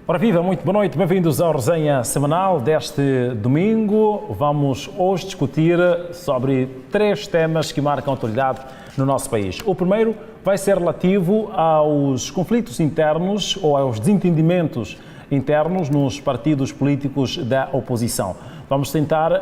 Ora viva, muito boa noite, bem-vindos à resenha semanal deste domingo. Vamos hoje discutir sobre 3 temas que marcam a atualidade no nosso país. O primeiro vai ser relativo aos conflitos internos ou aos desentendimentos internos nos partidos políticos da oposição. Vamos tentar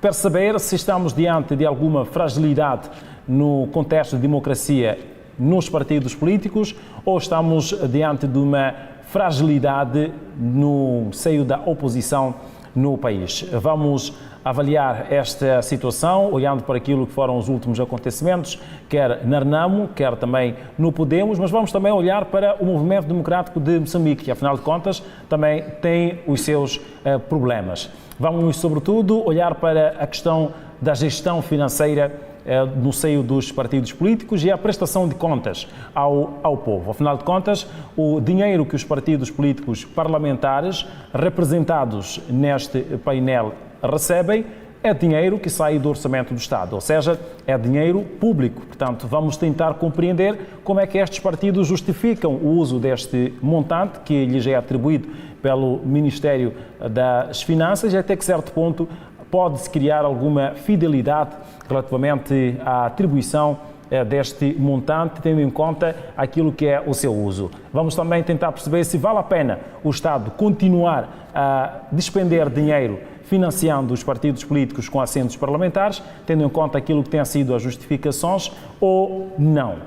perceber se estamos diante de alguma fragilidade no contexto de democracia nos partidos políticos ou estamos diante de uma fragilidade no seio da oposição no país. Vamos avaliar esta situação, olhando para aquilo que foram os últimos acontecimentos, quer na Renamo, quer também no Podemos, mas vamos também olhar para o Movimento Democrático de Moçambique, que afinal de contas também tem os seus problemas. Vamos, sobretudo, olhar para a questão da gestão financeira no seio dos partidos políticos e a prestação de contas ao povo. Afinal de contas, o dinheiro que os partidos políticos parlamentares representados neste painel recebem é dinheiro que sai do orçamento do Estado, ou seja, é dinheiro público. Portanto, vamos tentar compreender como é que estes partidos justificam o uso deste montante que lhes é atribuído pelo Ministério das Finanças e até que certo ponto pode-se criar alguma fidelidade relativamente à atribuição deste montante, tendo em conta aquilo que é o seu uso. Vamos também tentar perceber se vale a pena o Estado continuar a despender dinheiro financiando os partidos políticos com assentos parlamentares, tendo em conta aquilo que têm sido as justificações ou não.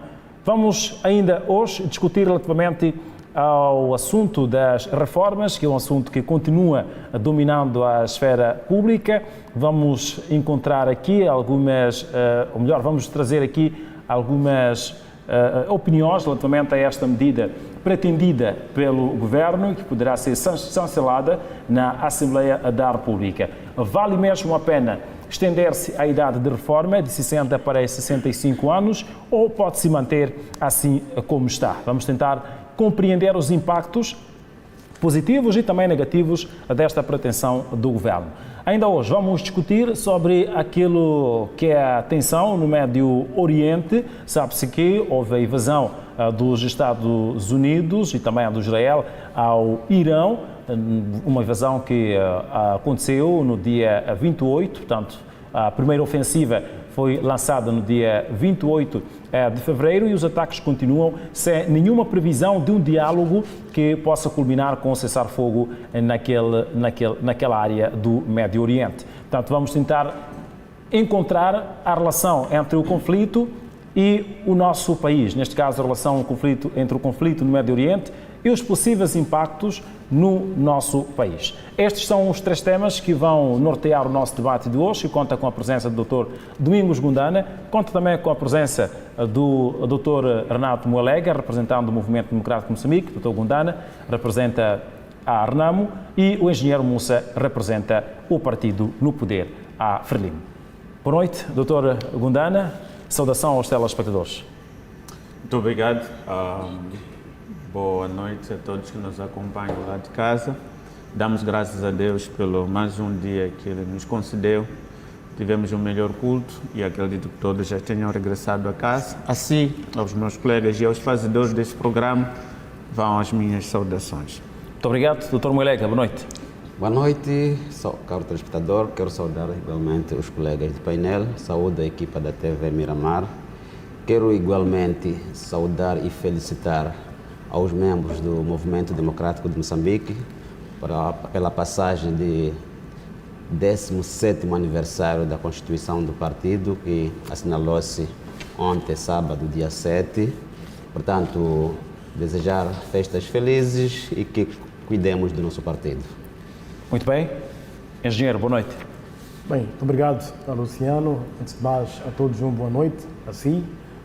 Vamos ainda hoje discutir relativamente ao assunto das reformas, que é um assunto que continua dominando a esfera pública. Vamos encontrar aqui algumas, ou melhor, vamos trazer aqui algumas opiniões relativamente a esta medida pretendida pelo Governo e que poderá ser chancelada na Assembleia da República. Vale mesmo a pena estender-se a idade de reforma de 60 para 65 anos ou pode-se manter assim como está? Vamos tentar compreender os impactos positivos e também negativos desta pretensão do Governo. Ainda hoje vamos discutir sobre aquilo que é a tensão no Médio Oriente. Sabe-se que houve a invasão dos Estados Unidos e também a do Israel ao Irão, uma invasão que aconteceu no dia 28, portanto, a primeira ofensiva foi lançada no dia 28 de fevereiro e os ataques continuam sem nenhuma previsão de um diálogo que possa culminar com o cessar-fogo naquela área do Médio Oriente. Portanto, vamos tentar encontrar a relação entre o conflito e o nosso país, neste caso a relação entre o conflito no Médio Oriente e os possíveis impactos no nosso país. Estes são os 3 temas que vão nortear o nosso debate de hoje e conta com a presença do Dr. Domingos Gundana, conta também com a presença do Dr. Renato Mualega, representando o Movimento Democrático de Moçambique. O Dr. Gundana representa a Renamo e o engenheiro Mussa representa o partido no poder, a Frelimo. Boa noite, Dr. Gundana. Saudação aos telespectadores. Muito obrigado. Boa noite a todos que nos acompanham lá de casa. Damos graças a Deus pelo mais um dia que Ele nos concedeu. Tivemos um melhor culto e acredito que todos já tenham regressado a casa. Assim, aos meus colegas e aos fazedores deste programa, vão as minhas saudações. Muito obrigado. Dr. Mualega, boa noite. Boa noite, caro telespectador. Quero saudar igualmente os colegas do painel, saúdo a equipa da TV Miramar. Quero igualmente saudar e felicitar aos membros do Movimento Democrático de Moçambique pela passagem de 17º aniversário da Constituição do partido, que assinalou-se ontem, sábado, dia 7. Portanto, desejar festas felizes e que cuidemos do nosso partido. Muito bem. Engenheiro, boa noite. Bem, muito obrigado, Luciano. Antes de mais, a todos uma boa noite, a si,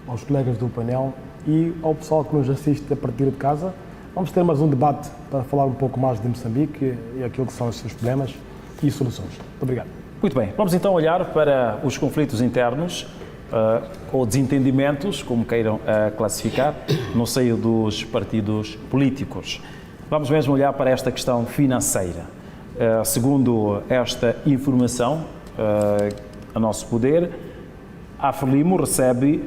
aos colegas do painel e ao pessoal que nos assiste a partir de casa. Vamos ter mais um debate para falar um pouco mais de Moçambique e aquilo que são os seus problemas e soluções. Muito obrigado. Muito bem, vamos então olhar para os conflitos internos ou desentendimentos, como queiram classificar, no seio dos partidos políticos. Vamos mesmo olhar para esta questão financeira. Segundo esta informação, a nosso poder, a Frelimo recebe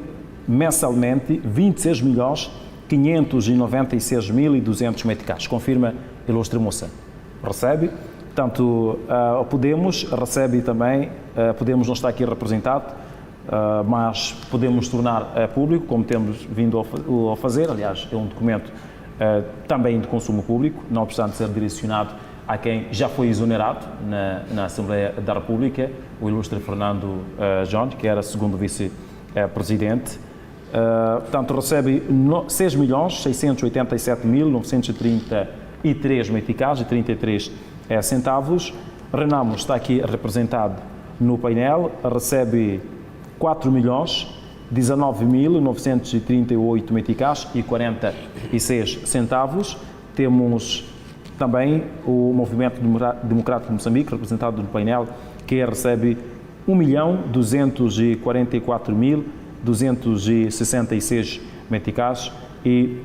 mensalmente 26 milhões 596.200 meticais. Confirma, ilustre moça. Recebe, portanto, o Podemos recebe também, Podemos não está aqui representado, mas podemos tornar público, como temos vindo a fazer, aliás, é um documento também de consumo público, não obstante ser direcionado a quem já foi exonerado na Assembleia da República, o ilustre Fernando Jones, que era segundo vice-presidente. Portanto, recebe 6.687.933 meticais e 33 centavos. Renamo está aqui representado no painel, recebe 4.019.938 meticais e 46 centavos. Temos também o Movimento Democrático de Moçambique, representado no painel, que recebe 1.244.266 meticais e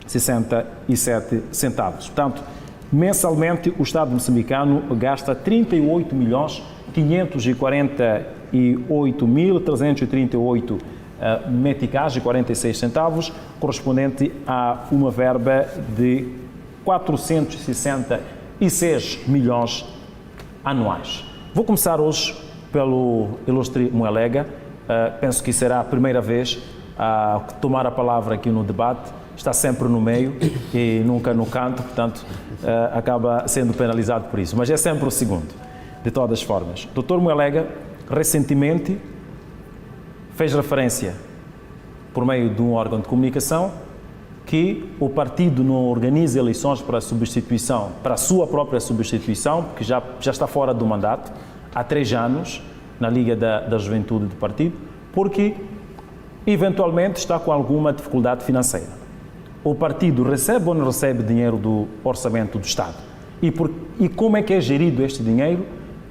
67 centavos. Portanto, mensalmente o Estado moçambicano gasta 38.548.338 meticais e 46 centavos, correspondente a uma verba de 466 milhões anuais. Vou começar hoje pelo ilustre Muelega. Penso que será a primeira vez a tomar a palavra aqui no debate. Está sempre no meio e nunca no canto, portanto, acaba sendo penalizado por isso. Mas é sempre o segundo, de todas as formas. Dr. Muelega, recentemente, fez referência, por meio de um órgão de comunicação, que o partido não organiza eleições para a substituição, para a sua própria substituição, porque já está fora do mandato, há 3 anos, na Liga da Juventude do partido, porque eventualmente está com alguma dificuldade financeira. O partido recebe ou não recebe dinheiro do orçamento do Estado? E como é que é gerido este dinheiro?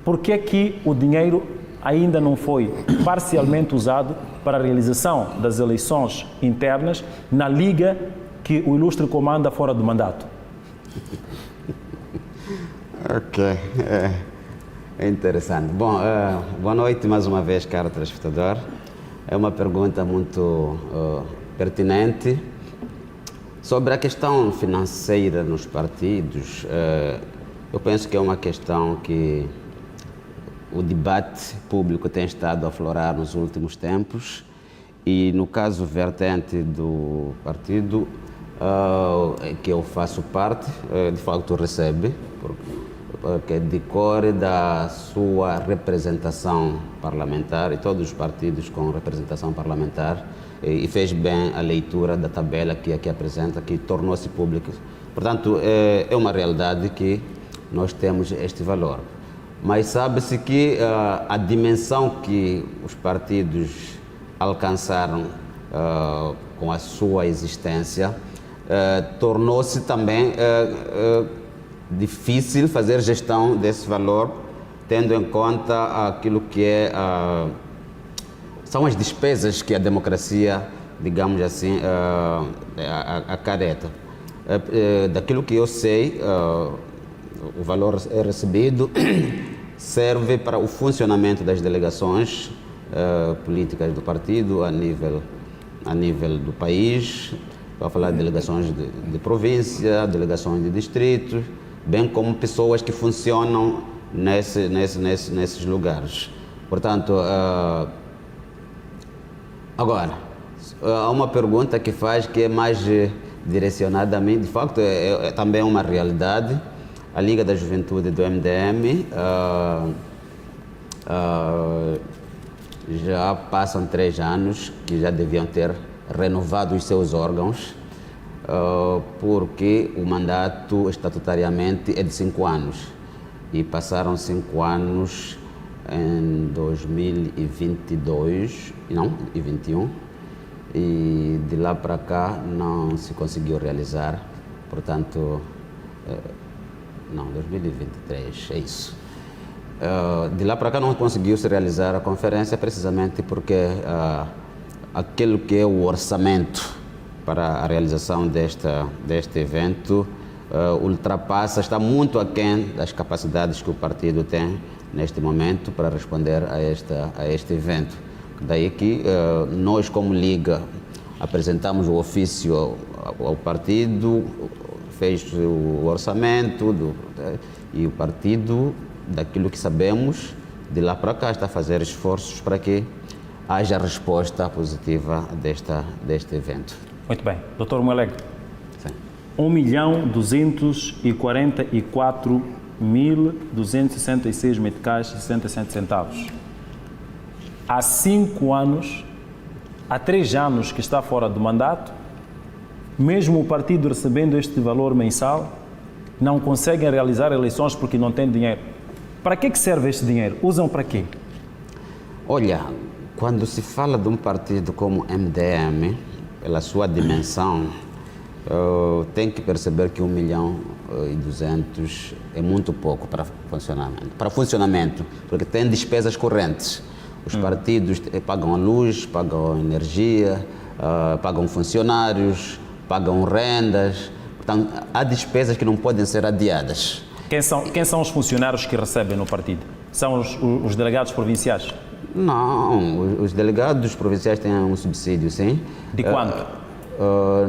Por que é que o dinheiro ainda não foi parcialmente usado para a realização das eleições internas na Liga que o ilustre comanda fora do mandato? Ok, é interessante. Bom, boa noite mais uma vez, caro telespectador. É uma pergunta muito pertinente. Sobre a questão financeira nos partidos, eu penso que é uma questão que o debate público tem estado a aflorar nos últimos tempos e, no caso vertente do partido que eu faço parte, de facto recebe, porque decorre da sua representação parlamentar, e todos os partidos com representação parlamentar, e fez bem a leitura da tabela que aqui apresenta, que tornou-se pública. Portanto, é uma realidade que nós temos este valor. Mas sabe-se que a dimensão que os partidos alcançaram com a sua existência tornou-se também difícil fazer gestão desse valor, tendo em conta aquilo que são as despesas que a democracia, digamos assim, acarreta. Daquilo que eu sei, o valor recebido serve para o funcionamento das delegações políticas do partido a nível do país, para falar de delegações de província, delegações de distrito, bem como pessoas que funcionam nesses lugares. Portanto, agora, há uma pergunta que faz que é mais direcionada a mim. De facto, é também uma realidade. A Liga da Juventude do MDM já passam 3 anos que já deviam ter renovado os seus órgãos, porque o mandato estatutariamente é de 5 anos e passaram 5 anos em 2022, não, e 21, e de lá para cá não se conseguiu realizar, portanto, não, 2023, é isso. De lá para cá não conseguiu se realizar a conferência precisamente porque aquilo que é o orçamento para a realização deste evento está muito aquém das capacidades que o partido tem neste momento para responder a este evento. Daí que nós, como Liga, apresentamos o ofício o partido fez o orçamento e o partido, daquilo que sabemos, de lá para cá está a fazer esforços para que haja resposta positiva deste evento. Muito bem. Dr. Moeleg, Sim. 1.244.266 meticais e 67 centavos. Há 5 anos, há 3 anos que está fora do mandato, mesmo o partido recebendo este valor mensal, não conseguem realizar eleições porque não têm dinheiro. Para que serve este dinheiro? Usam para quê? Olha, quando se fala de um partido como MDM, pela sua dimensão, tem que perceber que 1.200.000 é muito pouco para funcionamento, porque tem despesas correntes. Os partidos pagam a luz, pagam a energia, pagam funcionários, pagam rendas. Portanto, há despesas que não podem ser adiadas. Quem são os funcionários que recebem no partido? São os delegados provinciais? Não, os delegados provinciais têm um subsídio, sim. De quanto?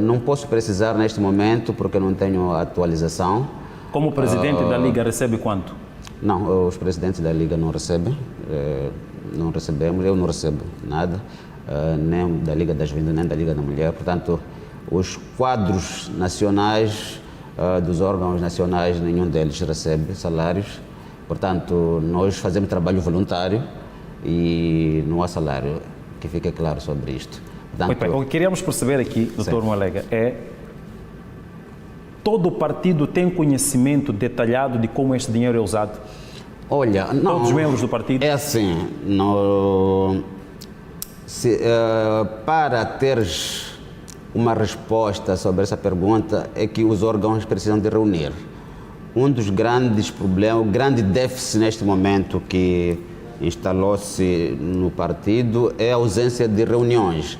Não posso precisar neste momento porque não tenho atualização. Como presidente da Liga recebe quanto? Não, os presidentes da Liga não recebem. Não recebemos, eu não recebo nada, nem da Liga das Vindas, nem da Liga da Mulher. Portanto, os quadros nacionais, dos órgãos nacionais, nenhum deles recebe salários. Portanto, nós fazemos trabalho voluntário e não há salário, que fique claro sobre isto. Portanto, o que queríamos perceber aqui, Dr. Moelega, é todo o partido tem conhecimento detalhado de como este dinheiro é usado? Olha, não, todos os membros do partido? É assim, para teres uma resposta sobre essa pergunta é que os órgãos precisam de reunir. Um dos grandes problemas, o grande déficit neste momento que instalou-se no partido é a ausência de reuniões.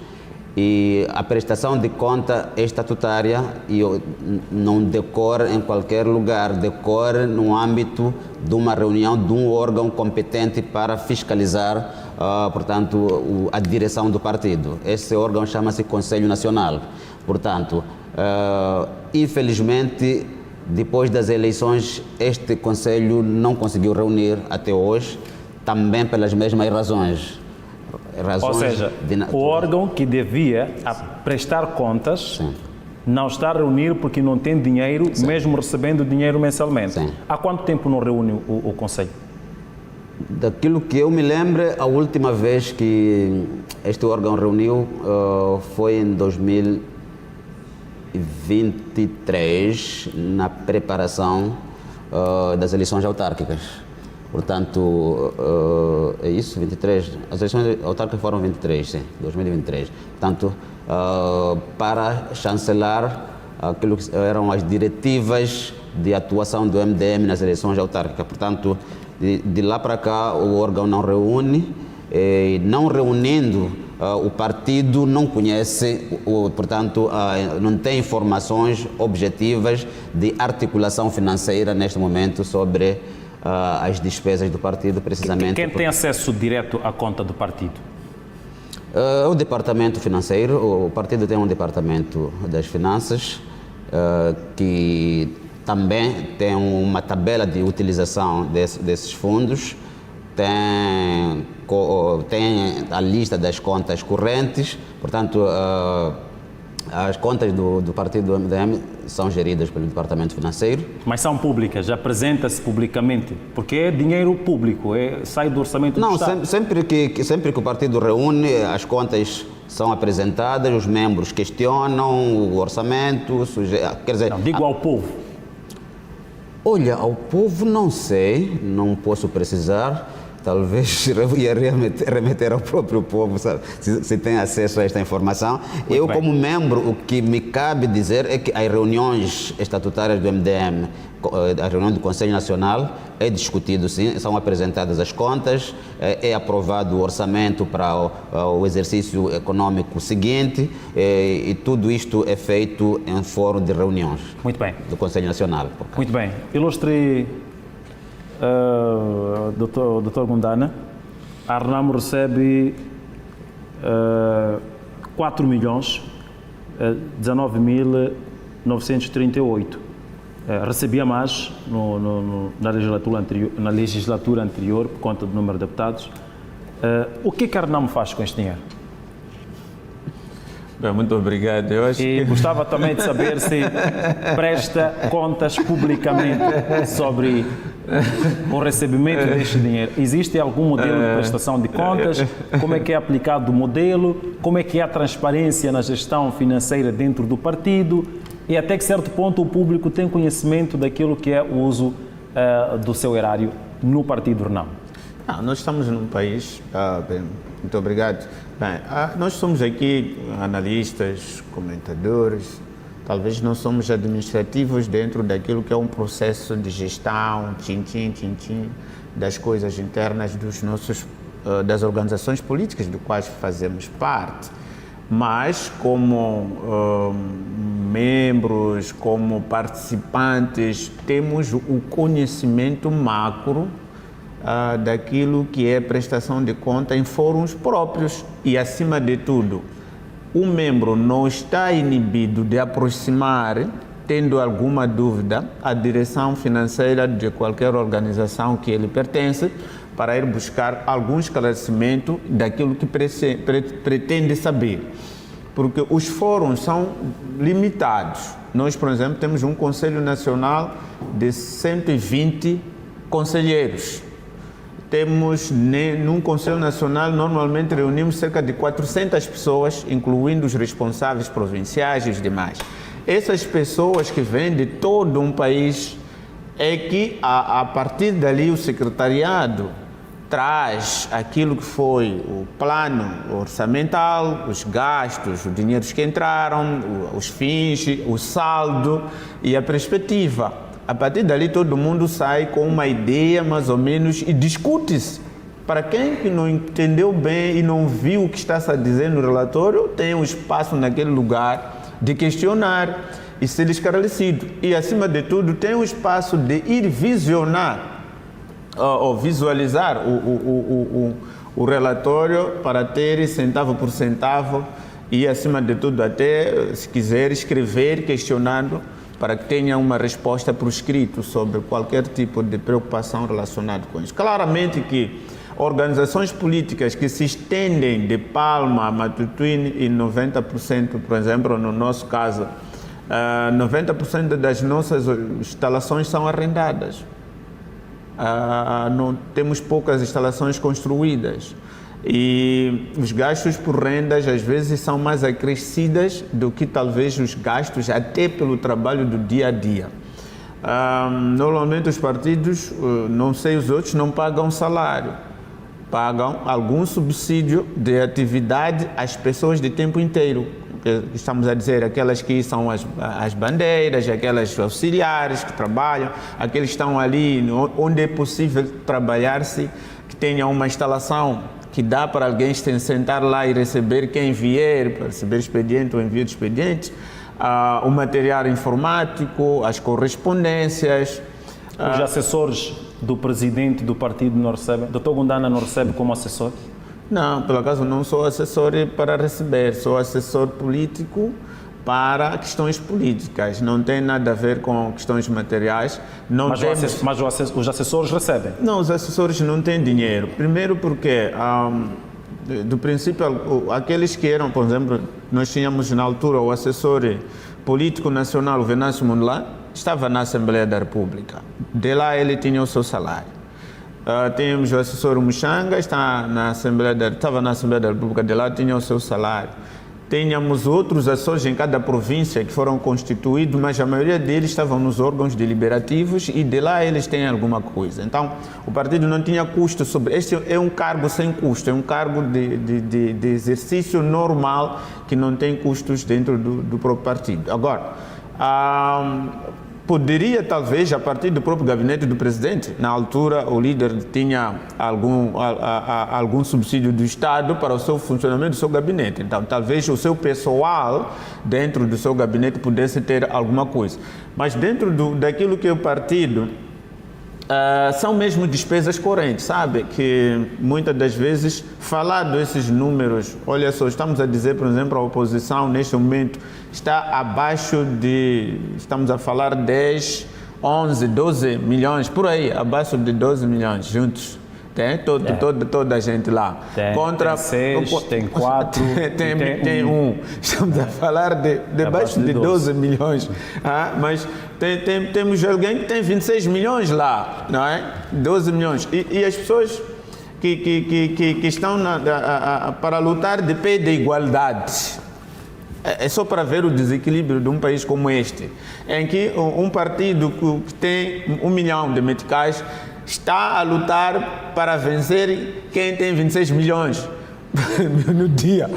E a prestação de conta é estatutária e não decorre em qualquer lugar, decorre no âmbito de uma reunião de um órgão competente para fiscalizar, portanto, a direção do partido. Esse órgão chama-se Conselho Nacional. Portanto, infelizmente, depois das eleições, este Conselho não conseguiu reunir até hoje, também pelas mesmas razões. Ou seja, o órgão que devia prestar contas, sim, não está a reunir porque não tem dinheiro, sim, mesmo recebendo dinheiro mensalmente. Sim. Há quanto tempo não reúne o Conselho? Daquilo que eu me lembro, a última vez que este órgão reuniu foi em 2023, na preparação das eleições autárquicas. Portanto, é isso, 23. As eleições autárquicas foram 23, sim, 2023. Portanto, para chancelar aquilo que eram as diretivas de atuação do MDM nas eleições autárquicas. Portanto, de lá para cá, o órgão não reúne, e não reunindo, o partido não conhece, portanto, não tem informações objetivas de articulação financeira neste momento sobre as despesas do partido, precisamente. Quem tem acesso direto à conta do partido? O departamento financeiro. O partido tem um departamento das finanças que também tem uma tabela de utilização desses fundos, tem a lista das contas correntes, portanto, as contas do partido do MDM são geridas pelo departamento financeiro. Mas são públicas, apresenta-se publicamente, porque é dinheiro público, sai do orçamento do Estado. Não, sempre que o partido reúne, as contas são apresentadas, os membros questionam o orçamento, quer dizer... Não, digo ao povo. Olha, ao povo não sei, não posso precisar. Talvez ia remeter ao próprio povo, sabe, se tem acesso a esta informação. Muito eu, bem, como membro, o que me cabe dizer é que as reuniões estatutárias do MDM, a reunião do Conselho Nacional, é discutido, sim, são apresentadas as contas, é aprovado o orçamento para o exercício econômico seguinte, e tudo isto é feito em fórum de reuniões. Muito bem. Do Conselho Nacional. Muito bem. Ilustre Dr. Gundana, a Renamo recebe 4 milhões 19.938. Recebia mais na legislatura anterior por conta do número de deputados. O que a Renamo faz com este dinheiro? Bem, muito obrigado. Eu acho E gostava também de saber se presta contas publicamente sobre o recebimento deste dinheiro. Existe algum modelo de prestação de contas? Como é que é aplicado o modelo? Como é que é a transparência na gestão financeira dentro do partido? E até que certo ponto o público tem conhecimento daquilo que é o uso do seu erário no Partido Renamo? Nós estamos num país... bem, muito obrigado. Bem, nós somos aqui analistas, comentadores, talvez não somos administrativos dentro daquilo que é um processo de gestão, tchim-tchim, das coisas internas dos nossos, das organizações políticas do quais fazemos parte. Mas como membros, como participantes, temos o conhecimento macro daquilo que é prestação de conta em fóruns próprios e, acima de tudo, o membro não está inibido de aproximar, tendo alguma dúvida, a direção financeira de qualquer organização que ele pertence para ir buscar algum esclarecimento daquilo que pretende saber. Porque os fóruns são limitados. Nós, por exemplo, temos um Conselho Nacional de 120 conselheiros. Temos, num Conselho Nacional, normalmente reunimos cerca de 400 pessoas, incluindo os responsáveis provinciais e os demais. Essas pessoas que vêm de todo um país, é que a partir dali o secretariado traz aquilo que foi o plano orçamental, os gastos, os dinheiros que entraram, os fins, o saldo e a perspectiva. A partir dali todo mundo sai com uma ideia mais ou menos e discute-se. Para quem que não entendeu bem e não viu o que está-se a dizer no relatório, tem um espaço naquele lugar de questionar e ser esclarecido. E, acima de tudo, tem um espaço de ir visionar ou visualizar o relatório para ter centavo por centavo e, acima de tudo, até, se quiser, escrever questionando para que tenha uma resposta por escrito sobre qualquer tipo de preocupação relacionada com isso. Claramente que organizações políticas que se estendem de Palma a Matutuine e 90%, por exemplo, no nosso caso, 90% das nossas instalações são arrendadas. Não temos poucas instalações construídas. E os gastos por rendas às vezes são mais acrescidas do que talvez os gastos até pelo trabalho do dia a dia. Normalmente os partidos, não sei os outros, não pagam salário, pagam algum subsídio de atividade às pessoas de tempo inteiro. Estamos a dizer aquelas que são as bandeiras, aquelas auxiliares que trabalham, aqueles que estão ali onde é possível trabalhar-se, que tenham uma instalação que dá para alguém sentar lá e receber quem vier, para receber expediente ou envio de expediente, o material informático, as correspondências. Os assessores do presidente do partido não recebem? Dr. Gundana não recebe como assessor? Não, pelo acaso não sou assessor para receber, sou assessor político para questões políticas, não tem nada a ver com questões materiais. Mas os assessores recebem? Não, os assessores não têm dinheiro. Primeiro porque, do princípio, aqueles que eram, por exemplo, nós tínhamos na altura o assessor político nacional, o Venâncio Mondlane, estava na Assembleia da República. De lá ele tinha o seu salário. Tínhamos o assessor Muxanga, estava na Assembleia da República, de lá tinha o seu salário. Tínhamos outros assessores em cada província que foram constituídos, mas a maioria deles estavam nos órgãos deliberativos e de lá eles têm alguma coisa. Então, o partido não tinha custo sobre... Este é um cargo sem custo, é um cargo de exercício normal que não tem custos dentro do próprio partido. Agora, poderia, talvez, a partir do próprio gabinete do presidente, na altura o líder tinha algum subsídio do Estado para o seu funcionamento do seu gabinete. Então, talvez o seu pessoal dentro do seu gabinete pudesse ter alguma coisa. Mas dentro daquilo que é o partido, São mesmo despesas correntes, sabe? Que muitas das vezes, falar desses números, olha só, estamos a dizer, por exemplo, a oposição neste momento está abaixo de, estamos a falar 10, 11, 12 milhões, por aí, abaixo de 12 milhões juntos. Tem toda a gente lá. Tem 6, tem 4. Tem um. Estamos a falar de baixo de 12 milhões. Mas temos alguém que tem 26 milhões lá, não é? 12 milhões. E as pessoas que estão para lutar de pé de igualdade. É só para ver o desequilíbrio de um país como este, em que um partido que tem 1 milhão de meticais está a lutar para vencer quem tem 26 milhões no dia.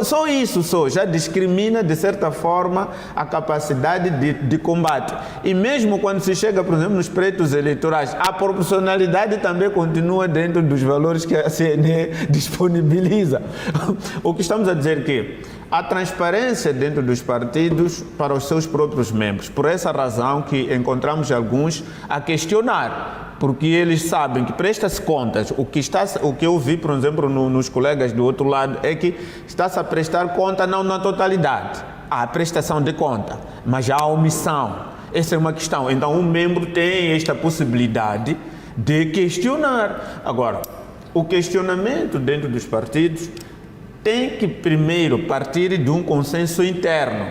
Só isso já discrimina, de certa forma, a capacidade de combate. E mesmo quando se chega, por exemplo, nos pleitos eleitorais, a proporcionalidade também continua dentro dos valores que a CNE disponibiliza. O que estamos a dizer é que a transparência dentro dos partidos para os seus próprios membros. Por essa razão que encontramos alguns a questionar, porque eles sabem que presta-se contas. O que eu vi, por exemplo, nos colegas do outro lado, é que está-se a prestar conta não na totalidade. Há a prestação de conta, mas há a omissão. Essa é uma questão. Então, um membro tem esta possibilidade de questionar. Agora, o questionamento dentro dos partidos tem que primeiro partir de um consenso interno.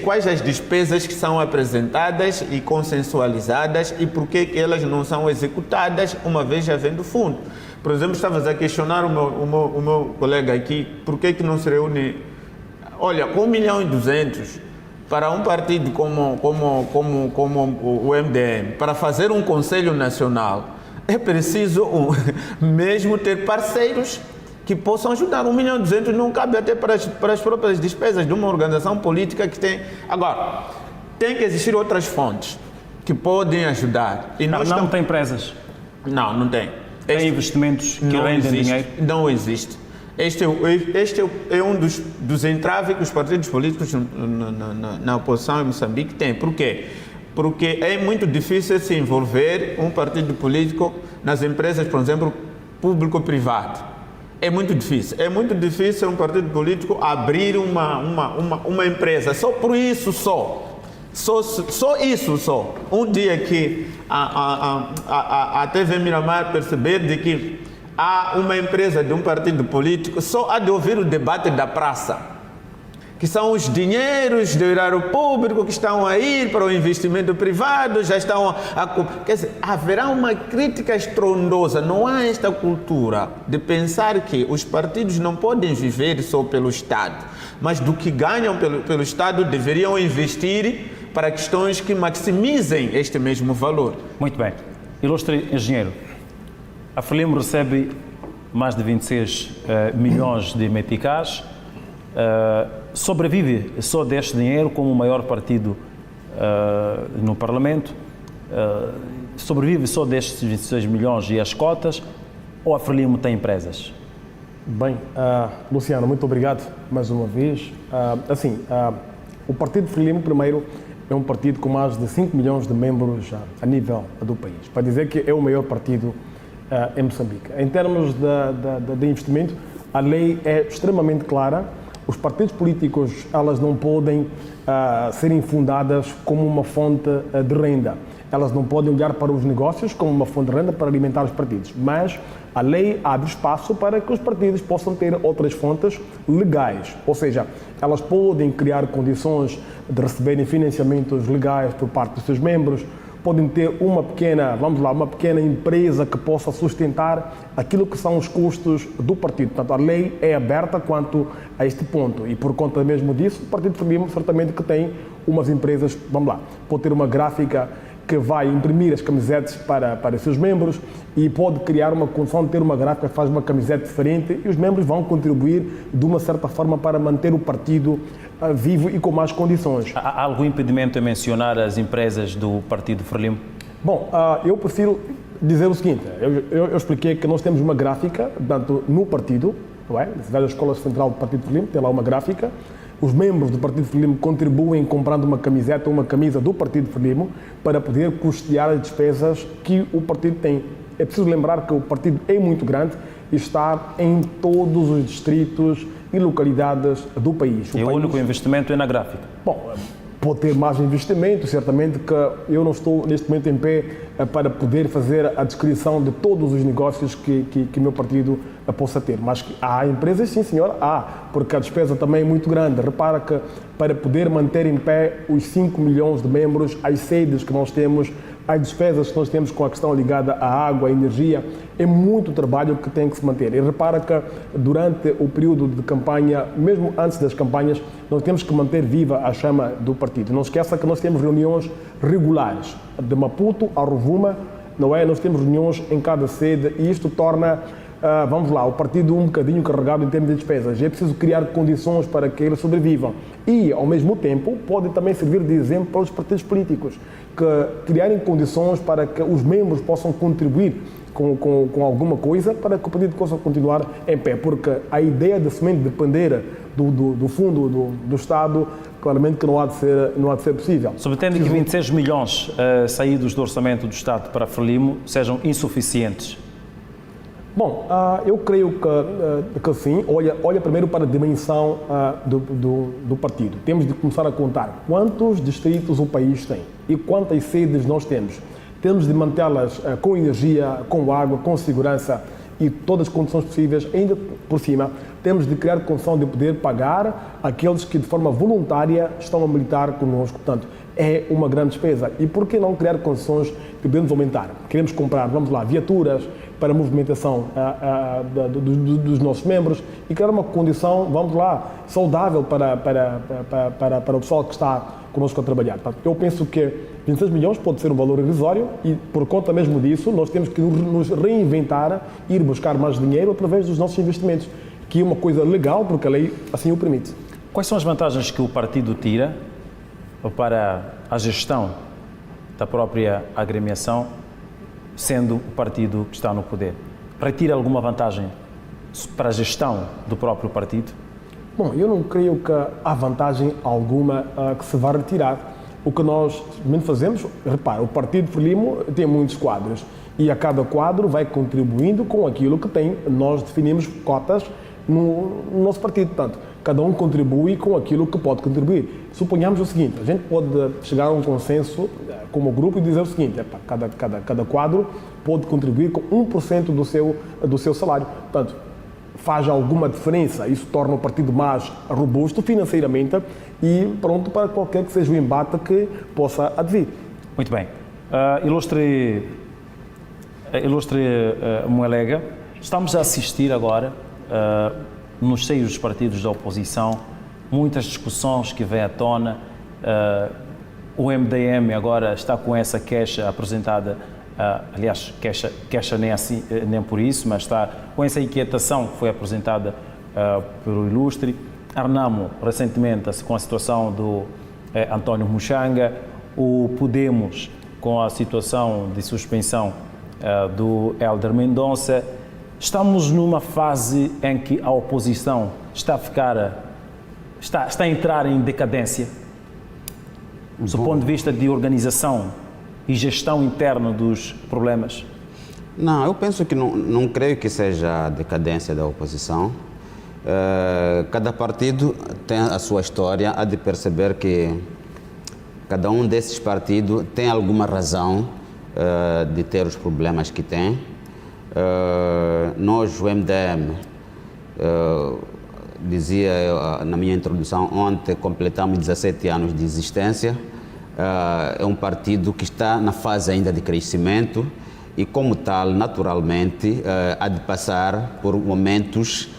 Quais as despesas que são apresentadas e consensualizadas e por que elas não são executadas uma vez havendo fundo. Por exemplo, estavas a questionar o meu colega aqui, por que não se reúne, olha, com 1 milhão e 200 para um partido como o MDM, para fazer um Conselho Nacional, é preciso mesmo ter parceiros que possam ajudar. 1 milhão e 200 não cabe até para as próprias despesas de uma organização política que tem. Agora, tem que existir outras fontes que podem ajudar. E não tem empresas? Não tem. Tem investimentos que rendem dinheiro? Não existe. Este é um dos entraves que os partidos políticos na oposição em Moçambique têm. Por quê? Porque é muito difícil se envolver um partido político nas empresas, por exemplo, público-privado. É muito difícil um partido político abrir uma empresa. Só por isso Só isso. Um dia que a TV Miramar perceber de que há uma empresa de um partido político, só há de ouvir o debate da praça, que são os dinheiros do erário público que estão a ir para o investimento privado, já estão quer dizer, haverá uma crítica estrondosa. Não há esta cultura de pensar que os partidos não podem viver só pelo Estado, mas do que ganham pelo Estado deveriam investir para questões que maximizem este mesmo valor. Muito bem. Ilustre engenheiro, a Frelimo recebe mais de 26 milhões de meticais, sobrevive só deste dinheiro como o maior partido no Parlamento, sobrevive só destes 26 milhões e as cotas, ou a Frelimo tem empresas? Bem, Luciano, muito obrigado mais uma vez. O Partido Frelimo, primeiro, é um partido com mais de 5 milhões de membros a nível do país, para dizer que é o maior partido em Moçambique. Em termos de investimento, a lei é extremamente clara. Os partidos políticos, elas não podem serem fundadas como uma fonte de renda. Elas não podem olhar para os negócios como uma fonte de renda para alimentar os partidos. Mas a lei abre espaço para que os partidos possam ter outras fontes legais. Ou seja, elas podem criar condições de receberem financiamentos legais por parte dos seus membros, podem ter uma pequena empresa que possa sustentar aquilo que são os custos do partido. Portanto, a lei é aberta quanto a este ponto e por conta mesmo disso, o Partido Frelimo certamente que tem umas empresas, pode ter uma gráfica que vai imprimir as camisetas para os seus membros e pode criar uma condição de ter uma gráfica que faz uma camiseta diferente e os membros vão contribuir de uma certa forma para manter o partido vivo e com mais condições. Há algum impedimento em mencionar as empresas do Partido Frelimo? Bom, eu prefiro dizer o seguinte, eu expliquei que nós temos uma gráfica, portanto, no partido, não é? Na Escola Central do Partido Frelimo tem lá uma gráfica os membros do Partido Frelimo contribuem comprando uma camiseta ou uma camisa do Partido Frelimo para poder custear as despesas que o partido tem. É preciso lembrar que o partido é muito grande e está em todos os distritos e localidades do país. E o único investimento é na gráfica. Bom, pode ter mais investimento, certamente que eu não estou neste momento em pé para poder fazer a descrição de todos os negócios que o meu partido possa ter. Mas há empresas, sim senhor, há, porque a despesa também é muito grande. Repara que para poder manter em pé os 5 milhões de membros, as sedes que nós temos, as despesas que nós temos com a questão ligada à água, à energia, é muito trabalho que tem que se manter. E repara que durante o período de campanha, mesmo antes das campanhas, nós temos que manter viva a chama do partido. Não esqueça que nós temos reuniões regulares, de Maputo a Rovuma, não é? Nós temos reuniões em cada sede e isto torna, vamos lá, o partido um bocadinho carregado em termos de despesas. É preciso criar condições para que eles sobrevivam. E, ao mesmo tempo, pode também servir de exemplo para os partidos políticos, que criarem condições para que os membros possam contribuir com alguma coisa para que o partido possa continuar em pé, porque a ideia de somente depender do fundo do Estado, claramente que não há de ser possível. Sobretende que 26 milhões saídos do orçamento do Estado para Frelimo sejam insuficientes? Bom, eu creio que sim. Olha primeiro para a dimensão do partido. Temos de começar a contar quantos distritos o país tem e quantas sedes nós temos. Temos de mantê-las com energia, com água, com segurança e todas as condições possíveis. Ainda por cima, temos de criar condição de poder pagar aqueles que de forma voluntária estão a militar connosco. Portanto, é uma grande despesa. E por que não criar condições que podemos aumentar? Queremos comprar, vamos lá, viaturas para a movimentação dos nossos membros e criar uma condição, vamos lá, saudável para o pessoal que está connosco a trabalhar. Portanto, eu penso que 26 milhões pode ser um valor irrisório e, por conta mesmo disso, nós temos que nos reinventar, ir buscar mais dinheiro através dos nossos investimentos, que é uma coisa legal, porque a lei assim o permite. Quais são as vantagens que o partido tira para a gestão da própria agremiação, sendo o partido que está no poder? Retira alguma vantagem para a gestão do próprio partido? Bom, eu não creio que há vantagem alguma que se vá retirar. O que nós simplesmente fazemos, repara, o Partido Frelimo tem muitos quadros e a cada quadro vai contribuindo com aquilo que tem. Nós definimos cotas no nosso partido, portanto, cada um contribui com aquilo que pode contribuir. Suponhamos o seguinte, a gente pode chegar a um consenso como grupo e dizer o seguinte, cada quadro pode contribuir com 1% do seu salário. Portanto, faz alguma diferença, isso torna o partido mais robusto financeiramente e pronto para qualquer que seja o embate que possa advir. Muito bem. Ilustre Moelega, estamos a assistir agora, nos seios dos partidos da oposição, muitas discussões que vêm à tona. O MDM agora está com essa queixa apresentada, aliás, queixa nem por isso, mas está com essa inquietação que foi apresentada pelo Ilustre. Arnamo, recentemente, com a situação do António Muxanga, o Podemos, com a situação de suspensão do Hélder Mendonça. Estamos numa fase em que a oposição está a entrar em decadência, do ponto de vista de organização e gestão interna dos problemas? Não, eu penso que não creio que seja a decadência da oposição. Cada partido tem a sua história, há de perceber que cada um desses partidos tem alguma razão de ter os problemas que tem. Nós, o MDM, dizia na minha introdução, ontem completamos 17 anos de existência. É um partido que está na fase ainda de crescimento e, como tal, naturalmente, há de passar por momentos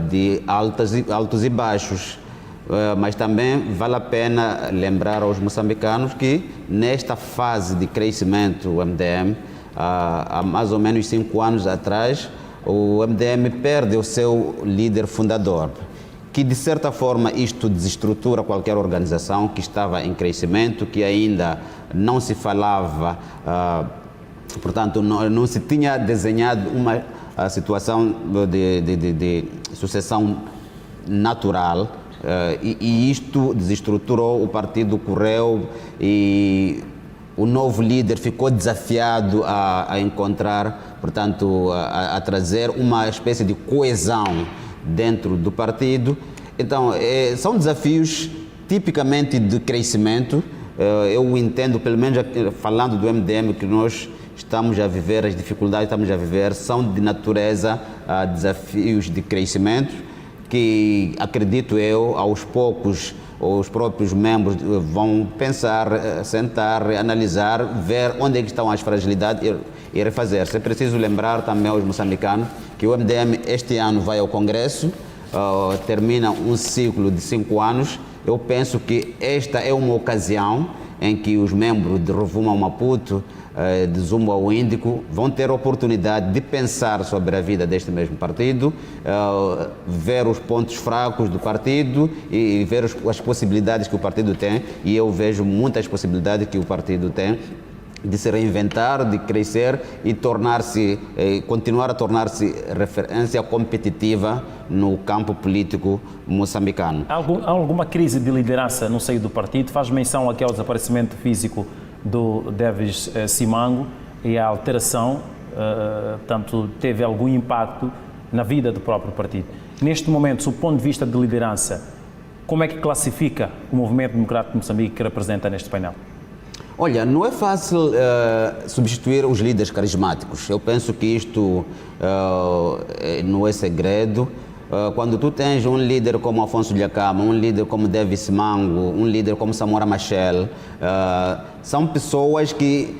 de altos e baixos. Mas também vale a pena lembrar aos moçambicanos que, nesta fase de crescimento, o MDM, há mais ou menos 5 anos atrás, o MDM perde o seu líder fundador, que de certa forma isto desestrutura qualquer organização que estava em crescimento, que ainda não se falava, portanto não se tinha desenhado uma situação de sucessão natural E isto desestruturou, o partido correu e o novo líder ficou desafiado a encontrar, portanto, a trazer uma espécie de coesão dentro do partido. Então, são desafios tipicamente de crescimento. Eu entendo, pelo menos falando do MDM, que nós estamos a viver, as dificuldades que estamos a viver são de natureza desafios de crescimento, que acredito eu, aos poucos, os próprios membros vão pensar, sentar, analisar, ver onde é que estão as fragilidades e refazer-se. É preciso lembrar também aos moçambicanos que o MDM este ano vai ao Congresso, termina um ciclo de 5 anos. Eu penso que esta é uma ocasião em que os membros de Rovuma ao Maputo, de Zumbo ao Índico, vão ter a oportunidade de pensar sobre a vida deste mesmo partido, ver os pontos fracos do partido e ver as possibilidades que o partido tem, e eu vejo muitas possibilidades que o partido tem de se reinventar, de crescer e continuar a tornar-se referência competitiva no campo político moçambicano. Há alguma crise de liderança no seio do partido? Faz menção aqui ao desaparecimento físico do Davis Simango e a alteração, tanto teve algum impacto na vida do próprio partido. Neste momento, do ponto de vista de liderança, como é que classifica o Movimento Democrático de Moçambique que representa neste painel? Olha, não é fácil substituir os líderes carismáticos. Eu penso que isto não é segredo. Quando tu tens um líder como Afonso Dhlakama, um líder como Davis Simango, um líder como Samora Machel, são pessoas que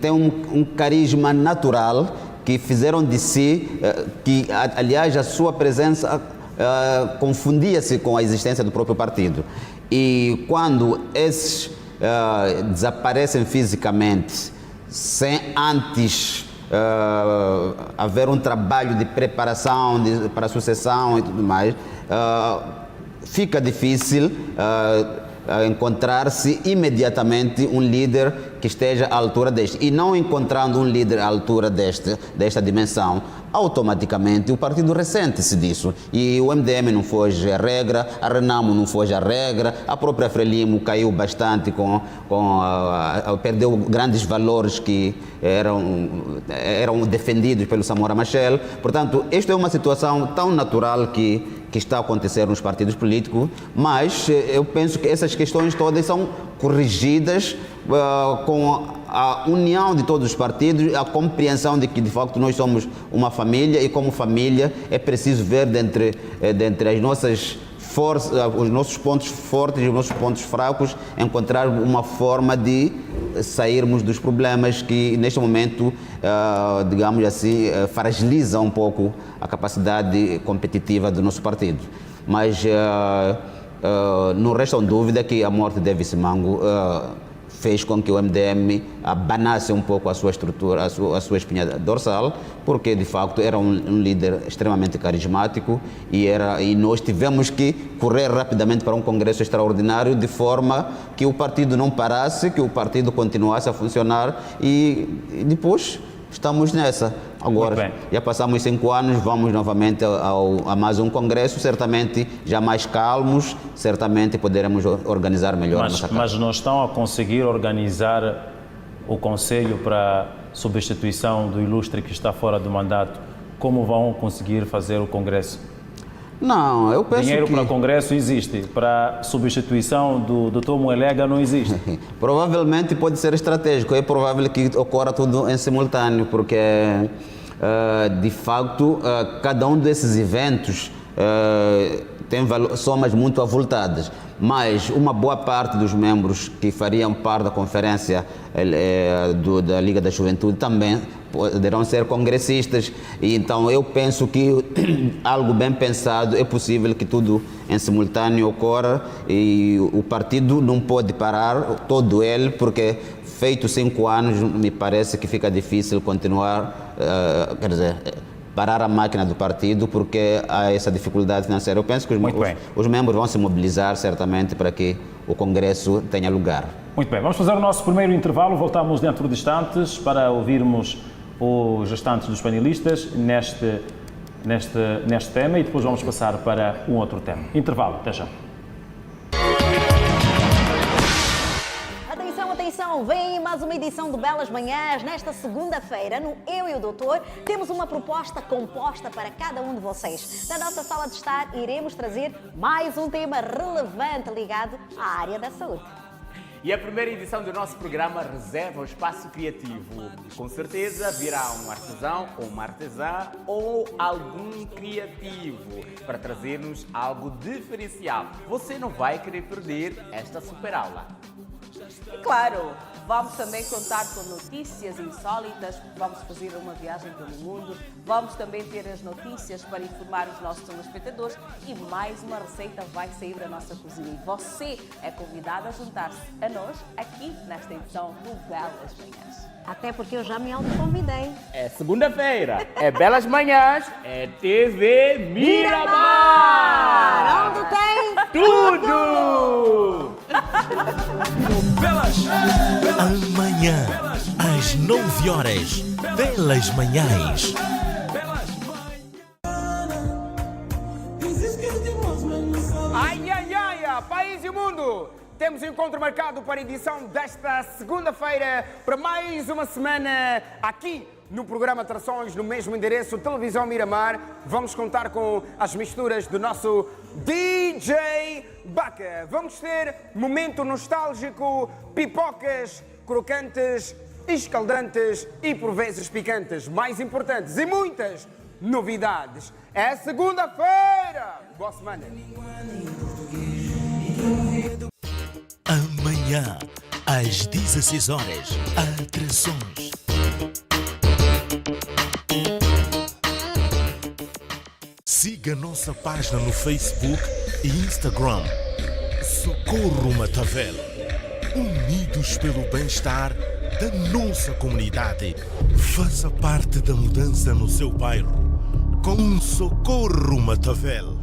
têm um carisma natural, que fizeram de si, que aliás a sua presença confundia-se com a existência do próprio partido. E quando esses desaparecem fisicamente, sem antes haver um trabalho de preparação para a sucessão e tudo mais, fica difícil encontrar-se imediatamente um líder que esteja à altura deste. E não encontrando um líder à altura desta dimensão, automaticamente o partido ressente-se disso. E o MDM não foge à regra, a Renamo não foge à regra, a própria Frelimo caiu bastante, perdeu grandes valores que eram defendidos pelo Samora Machel. Portanto, esta é uma situação tão natural que está a acontecer nos partidos políticos, mas eu penso que essas questões todas são corrigidas com a união de todos os partidos, a compreensão de que de facto nós somos uma família e como família é preciso ver dentre as nossas forças, os nossos pontos fortes e os nossos pontos fracos, encontrar uma forma de sairmos dos problemas que neste momento, digamos assim, fragilizam um pouco a capacidade competitiva do nosso partido. Mas não resta dúvida que a morte de Davis Simango fez com que o MDM abanasse um pouco a sua estrutura, a sua espinha dorsal, porque de facto era um líder extremamente carismático e nós tivemos que correr rapidamente para um congresso extraordinário de forma que o partido não parasse, que o partido continuasse a funcionar e depois estamos nessa. Agora, já passamos 5 anos, vamos novamente a mais um congresso, certamente já mais calmos, certamente poderemos organizar melhor a nossa casa. Mas não estão a conseguir organizar o Conselho para substituição do ilustre que está fora do mandato? Como vão conseguir fazer o congresso? Não, eu penso Dinheiro que... para Congresso existe, para substituição do Dr. Muelega não existe. Provavelmente pode ser estratégico, é provável que ocorra tudo em simultâneo, porque de facto cada um desses eventos tem somas muito avultadas, mas uma boa parte dos membros que fariam parte da conferência da Liga da Juventude também poderão ser congressistas, e então eu penso que algo bem pensado é possível que tudo em simultâneo ocorra e o partido não pode parar todo ele, porque feito 5 anos me parece que fica difícil continuar, quer dizer, parar a máquina do partido, porque há essa dificuldade financeira. Eu penso que os membros vão se mobilizar certamente para que o Congresso tenha lugar. Muito bem, vamos fazer o nosso primeiro intervalo, voltamos dentro de instantes para ouvirmos os restantes dos panelistas neste neste tema e depois vamos passar para um outro tema. Intervalo, até já. Atenção, vem mais uma edição do Belas Manhãs. Nesta segunda-feira, no Eu e o Doutor, temos uma proposta composta para cada um de vocês. Na nossa sala de estar, iremos trazer mais um tema relevante ligado à área da saúde. E a primeira edição do nosso programa reserva o espaço criativo. Com certeza virá um artesão ou uma artesã ou algum criativo para trazer-nos algo diferencial. Você não vai querer perder esta super aula. E claro, vamos também contar com notícias insólitas, vamos fazer uma viagem pelo mundo, vamos também ter as notícias para informar os nossos telespectadores e mais uma receita vai sair da nossa cozinha. E você é convidado a juntar-se a nós aqui nesta edição do Belas Manhãs. Até porque eu já me autoconvidei. É segunda-feira, é Belas Manhãs, é TV Miramar! Onde tem tudo! Amanhã, às 9 horas, Belas Manhãs. Ai, país e mundo! Temos um encontro marcado para a edição desta segunda-feira para mais uma semana aqui no programa Atrações, no mesmo endereço, Televisão Miramar. Vamos contar com as misturas do nosso DJ Baca. Vamos ter momento nostálgico, pipocas crocantes, escaldantes e por vezes picantes. Mais importantes e muitas novidades. É segunda-feira! Boa semana! Amanhã, às 16 horas, Atrações. Siga nossa página no Facebook e Instagram. Socorro Matavel. Unidos pelo bem-estar da nossa comunidade. Faça parte da mudança no seu bairro. Com Socorro Matavel.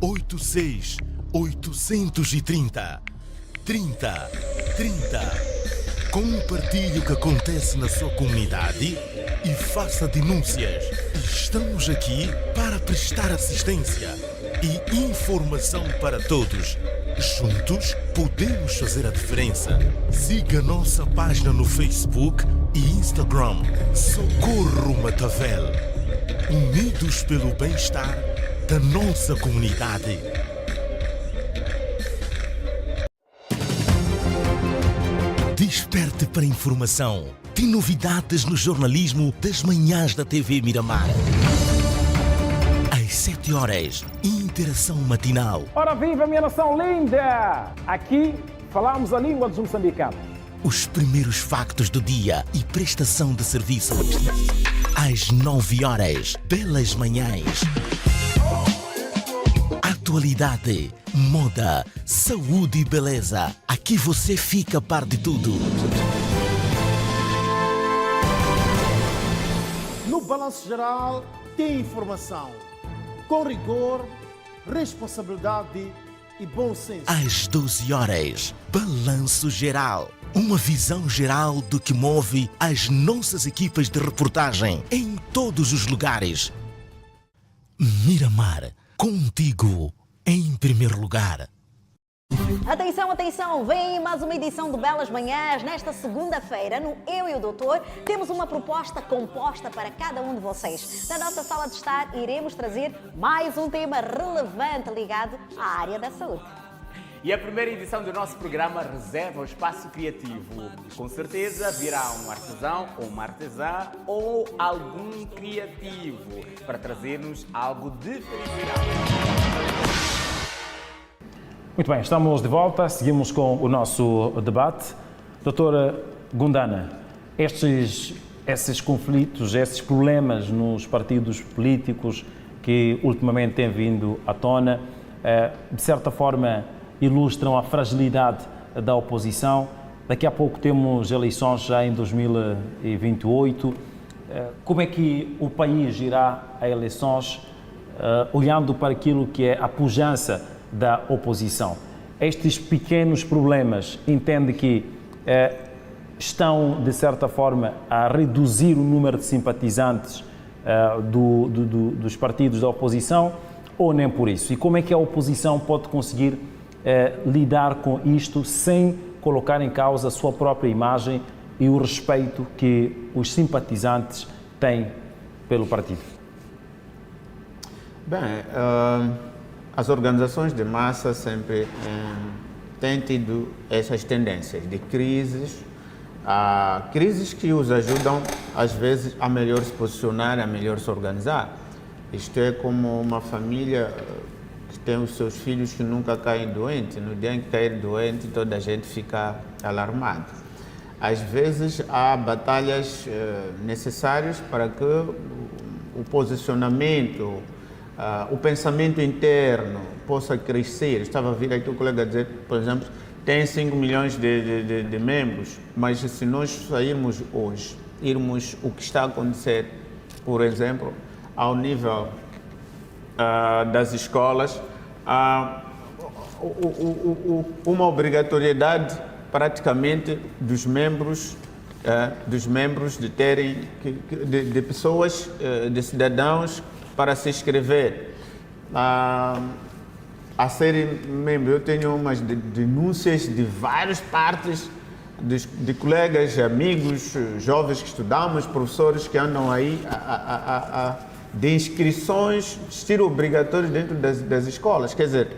86 830 30 30. Compartilhe o que acontece na sua comunidade e faça denúncias. Estamos aqui para prestar assistência e informação para todos. Juntos podemos fazer a diferença. Siga nossa página no Facebook e Instagram. Socorro Matavel. Unidos pelo bem-estar da nossa comunidade. Desperte para a informação. Tem novidades no jornalismo das manhãs da TV Miramar. Às 7 horas, interação matinal. Ora viva, minha nação linda! Aqui falamos a língua dos moçambicanos. Os primeiros factos do dia e prestação de serviço. Às 9 horas, Belas Manhãs. Atualidade, moda, saúde e beleza. Aqui você fica a par de tudo. No Balanço Geral tem informação. Com rigor, responsabilidade e bom senso. Às 12 horas, Balanço Geral. Uma visão geral do que move as nossas equipas de reportagem em todos os lugares. Miramar, contigo em primeiro lugar. Atenção, atenção, vem mais uma edição do Belas Manhãs. Nesta segunda-feira, no Eu e o Doutor, temos uma proposta composta para cada um de vocês. Na nossa sala de estar, iremos trazer mais um tema relevante ligado à área da saúde. E a primeira edição do nosso programa reserva o espaço criativo. Com certeza virá um artesão ou uma artesã ou algum criativo para trazer-nos algo diferencial. Muito bem, estamos de volta, seguimos com o nosso debate. Doutora Gundana, esses conflitos, esses problemas nos partidos políticos que ultimamente têm vindo à tona, de certa forma ilustram a fragilidade da oposição. Daqui a pouco temos eleições já em 2028. Como é que o país irá a eleições olhando para aquilo que é a pujança da oposição? Estes pequenos problemas, entende que estão, de certa forma, a reduzir o número de simpatizantes dos partidos da oposição, ou nem por isso? E como é que a oposição pode conseguir lidar com isto sem colocar em causa a sua própria imagem e o respeito que os simpatizantes têm pelo partido? Bem, as organizações de massa sempre têm tido essas tendências de crises, crises que os ajudam, às vezes, a melhor se posicionar, a melhor se organizar. Isto é como uma família que tem os seus filhos que nunca caem doentes. No dia em que cair doente, toda a gente fica alarmado. Às vezes, há batalhas necessárias para que o posicionamento, o pensamento interno possa crescer. Estava a vir aqui o colega dizer, por exemplo, tem 5 milhões de membros, mas se nós sairmos hoje, irmos o que está a acontecer, por exemplo, ao nível das escolas, uma obrigatoriedade praticamente dos membros de terem, de pessoas, de cidadãos, para se inscrever, a serem membros. Eu tenho umas denúncias de várias partes, de colegas, amigos, jovens que estudamos, professores que andam aí de inscrições, estilo obrigatório dentro das escolas. Quer dizer,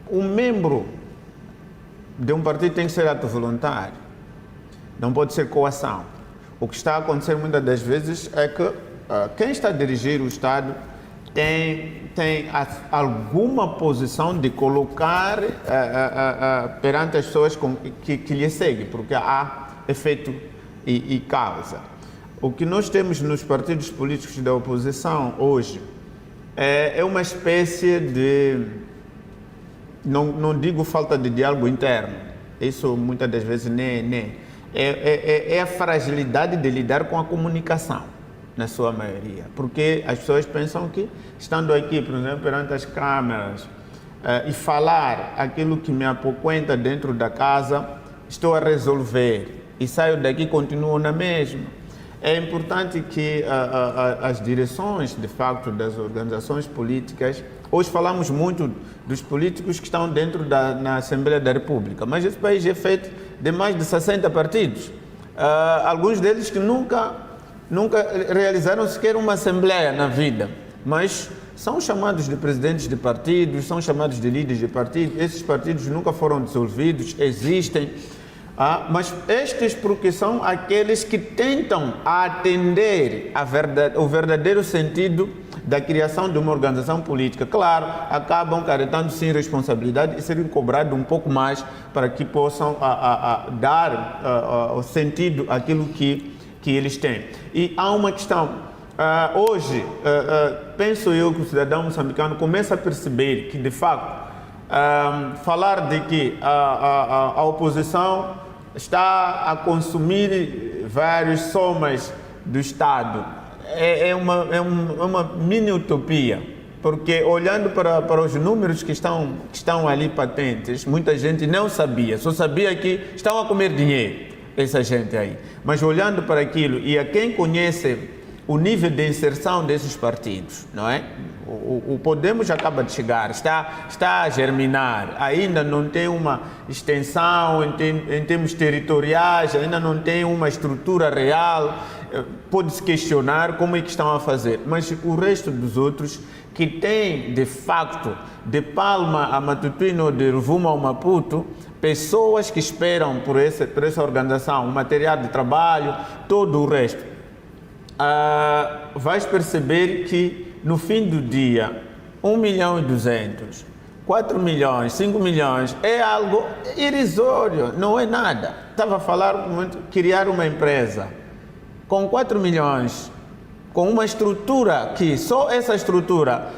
um membro de um partido tem que ser ato voluntário, não pode ser coação. O que está a acontecer muitas das vezes é que quem está a dirigir o Estado tem alguma posição de colocar perante as pessoas que lhe seguem, porque há efeito e causa. O que nós temos nos partidos políticos da oposição hoje é uma espécie de, não digo falta de diálogo interno, isso muitas das vezes nem é a fragilidade de lidar com a comunicação, na sua maioria, porque as pessoas pensam que, estando aqui, por exemplo, perante as câmeras, e falar aquilo que me apoquenta dentro da casa, estou a resolver, e saio daqui e continuo na mesma. É importante que as direções, de facto, das organizações políticas, hoje falamos muito dos políticos que estão dentro na Assembleia da República, mas esse país é feito de mais de 60 partidos, alguns deles que nunca realizaram sequer uma assembleia na vida, mas são chamados de presidentes de partidos, são chamados de líderes de partidos. Esses partidos nunca foram dissolvidos, existem, mas estes porque são aqueles que tentam atender o verdadeiro sentido da criação de uma organização política. Claro, acabam acarretando sim responsabilidade e serem cobrados um pouco mais para que possam dar o sentido àquilo que eles têm. E há uma questão, hoje, penso eu que o cidadão moçambicano começa a perceber que, de facto, falar de que a oposição está a consumir várias somas do Estado é uma mini utopia, porque olhando para os números que estão ali patentes, muita gente não sabia, só sabia que estão a comer dinheiro, essa gente aí. Mas olhando para aquilo, e a quem conhece o nível de inserção desses partidos, não é? O Podemos acaba de chegar, está a germinar, ainda não tem uma extensão em termos territoriais, ainda não tem uma estrutura real, pode-se questionar como é que estão a fazer, mas o resto dos outros que têm, de facto, de Palma a Matutuino, de Rovuma ao Maputo, pessoas que esperam por essa organização, o material de trabalho, todo o resto, vais perceber que no fim do dia, 1.200.000, 4 milhões, 5 milhões, é algo irrisório, não é nada. Estava a falar, criar uma empresa com 4 milhões, com uma estrutura que só essa estrutura,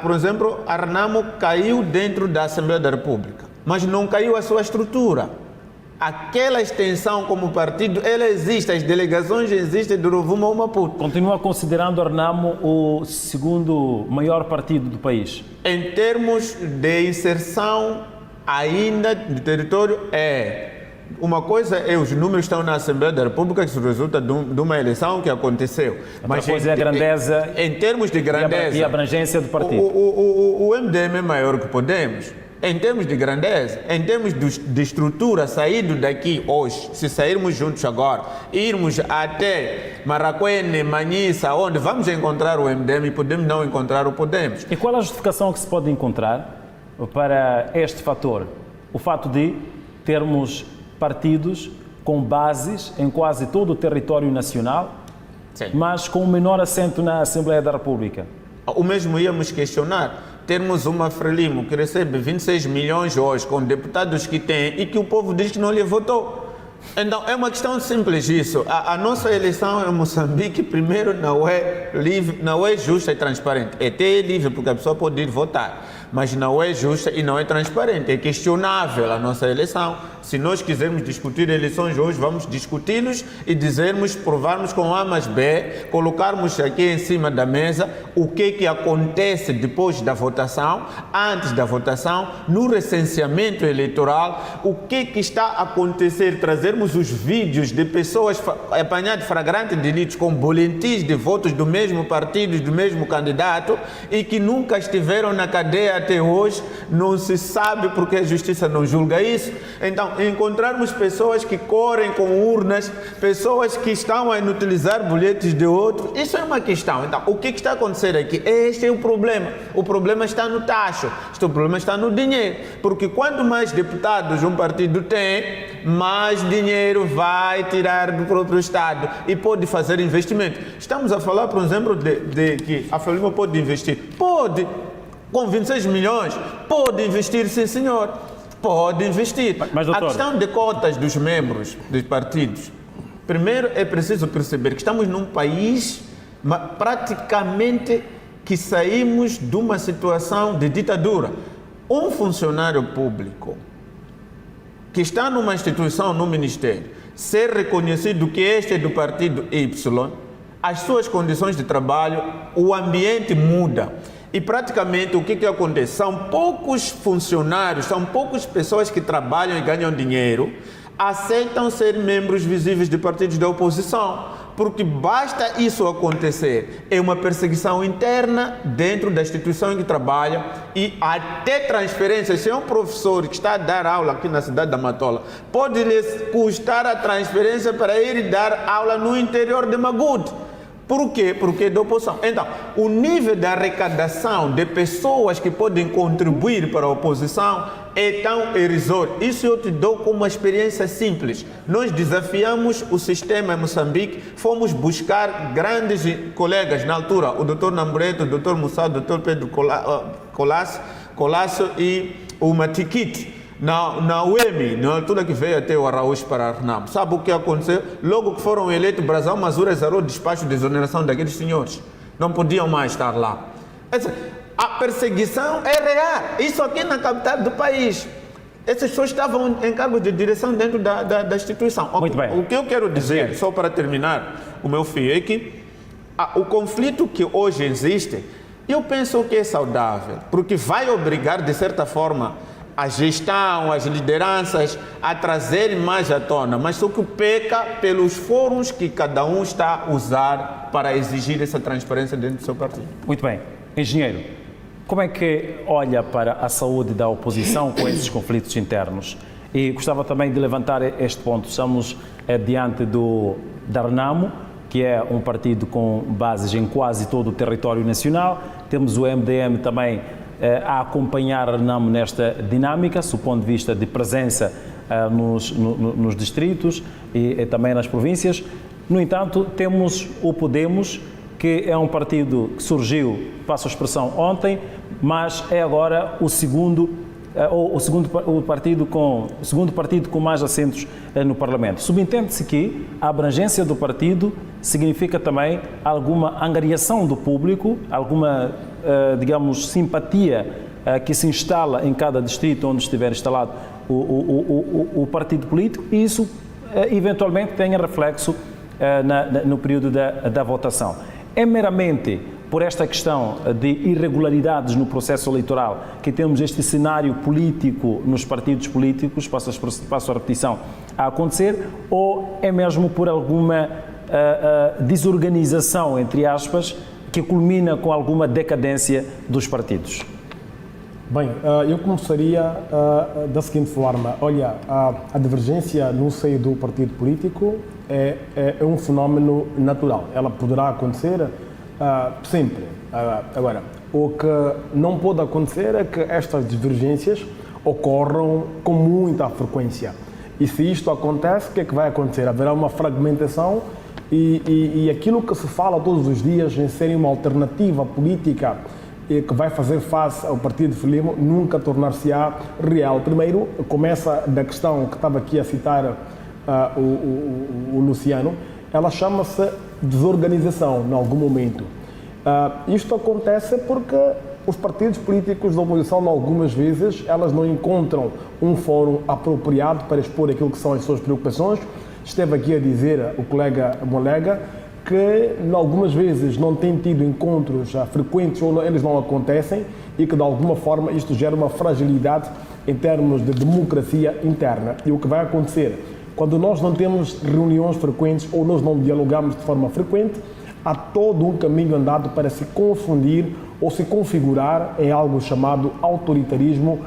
por exemplo, a Renamo caiu dentro da Assembleia da República, mas não caiu a sua estrutura. Aquela extensão como partido, ela existe, as delegações existem do Rovuma ao Maputo. Continua considerando a Renamo o segundo maior partido do país? Em termos de inserção ainda do território, uma coisa é os números que estão na Assembleia da República, que resulta de uma eleição que aconteceu. Mas coisa é a grandeza em termos de grandeza e abrangência do partido. O MDM é maior que o Podemos. Em termos de grandeza, em termos de estrutura, saído daqui hoje, se sairmos juntos agora, irmos até Maracuene, Manhissa, onde vamos encontrar o MDM e podemos não encontrar o Podemos. E qual é a justificação que se pode encontrar para este fator? O fato de termos partidos com bases em quase todo o território nacional, Sim. mas com um menor assento na Assembleia da República. O mesmo íamos questionar. Termos uma Frelimo que recebe 26 milhões hoje, com deputados que tem e que o povo diz que não lhe votou. Então, é uma questão simples isso. A nossa eleição em Moçambique, primeiro, não é livre, não é justa e transparente. É até livre, porque a pessoa pode ir votar, mas não é justa e não é transparente. É questionável a nossa eleição. Se nós quisermos discutir eleições hoje, vamos discuti-los e dizermos, provarmos com A mais B, colocarmos aqui em cima da mesa o que acontece depois da votação, antes da votação, no recenseamento eleitoral, o que está a acontecer, trazermos os vídeos de pessoas apanhadas flagrantes de delitos com boletins de votos do mesmo partido, do mesmo candidato e que nunca estiveram na cadeia até hoje, não se sabe porque a justiça não julga isso. Então, encontrarmos pessoas que correm com urnas, pessoas que estão a inutilizar bilhetes de outros, isso é uma questão. Então, o que está acontecendo aqui? Este é o problema. O problema está no taxa, o problema está no dinheiro, porque quanto mais deputados um partido tem, mais dinheiro vai tirar do próprio Estado e pode fazer investimento. Estamos a falar, por exemplo, de que a Frelimo pode investir. Pode. Com 26 milhões, pode investir, sim senhor, pode investir. Mas, doutor, a questão de cotas dos membros dos partidos, primeiro é preciso perceber que estamos num país praticamente que saímos de uma situação de ditadura. Um funcionário público que está numa instituição, no ministério, ser reconhecido que este é do partido Y, as suas condições de trabalho, o ambiente muda. E praticamente o que acontece? São poucos funcionários, são poucas pessoas que trabalham e ganham dinheiro, aceitam ser membros visíveis de partidos da oposição, porque basta isso acontecer. É uma perseguição interna dentro da instituição em que trabalha e até transferências. Se é um professor que está a dar aula aqui na cidade da Matola, pode lhe custar a transferência para ir dar aula no interior de Magude. Por quê? Porque é da oposição. Então, o nível de arrecadação de pessoas que podem contribuir para a oposição é tão irrisório. Isso eu te dou como uma experiência simples. Nós desafiamos o sistema em Moçambique, fomos buscar grandes colegas na altura, o Dr. Nambureto, o Dr. Mussá, o Dr. Pedro Colasso e o Matiquite. Na UEM, na altura que veio até o Araújo para Arnam, sabe o que aconteceu? Logo que foram eleitos, Brasil Mazura zerou o despacho de exoneração daqueles senhores. Não podiam mais estar lá. A perseguição é real. Isso aqui na capital do país. Essas pessoas estavam em cargos de direção dentro da instituição. Muito bem. O que eu quero dizer, só para terminar o meu fio, é que o conflito que hoje existe, eu penso que é saudável, porque vai obrigar, de certa forma, a gestão, as lideranças a trazerem mais à tona, mas só que peca pelos fóruns que cada um está a usar para exigir essa transparência dentro do seu partido. Muito bem. Engenheiro, como é que olha para a saúde da oposição com esses conflitos internos? E gostava também de levantar este ponto. Estamos diante da Renamo, que é um partido com bases em quase todo o território nacional. Temos o MDM também a acompanhar a Renamo nesta dinâmica, do ponto de vista de presença nos distritos e também nas províncias. No entanto, temos o Podemos, que é um partido que surgiu, passo a expressão, ontem, mas é agora o segundo partido com mais assentos no Parlamento. Subentende-se que a abrangência do partido significa também alguma angariação do público, alguma, digamos, simpatia que se instala em cada distrito onde estiver instalado o partido político, e isso eventualmente tenha reflexo no período da votação. É meramente por esta questão de irregularidades no processo eleitoral, que temos este cenário político nos partidos políticos, passo a repetição, a acontecer, ou é mesmo por alguma desorganização, entre aspas, que culmina com alguma decadência dos partidos? Bem, eu começaria da seguinte forma. Olha, a divergência no seio do partido político é um fenómeno natural. Ela poderá acontecer sempre. Agora, o que não pode acontecer é que estas divergências ocorram com muita frequência. E se isto acontece, o que é que vai acontecer? Haverá uma fragmentação e aquilo que se fala todos os dias em ser uma alternativa política que vai fazer face ao partido de Frelimo nunca tornar-se-á real. Primeiro, começa da questão que estava aqui a citar o Luciano, ela chama-se desorganização, em algum momento. Isto acontece porque os partidos políticos da oposição, algumas vezes, elas não encontram um fórum apropriado para expor aquilo que são as suas preocupações. Esteve aqui a dizer o colega Molega que algumas vezes não tem tido encontros frequentes ou eles não acontecem e que de alguma forma isto gera uma fragilidade em termos de democracia interna. E o que vai acontecer? Quando nós não temos reuniões frequentes ou nós não dialogamos de forma frequente, há todo um caminho andado para se confundir ou se configurar em algo chamado autoritarismo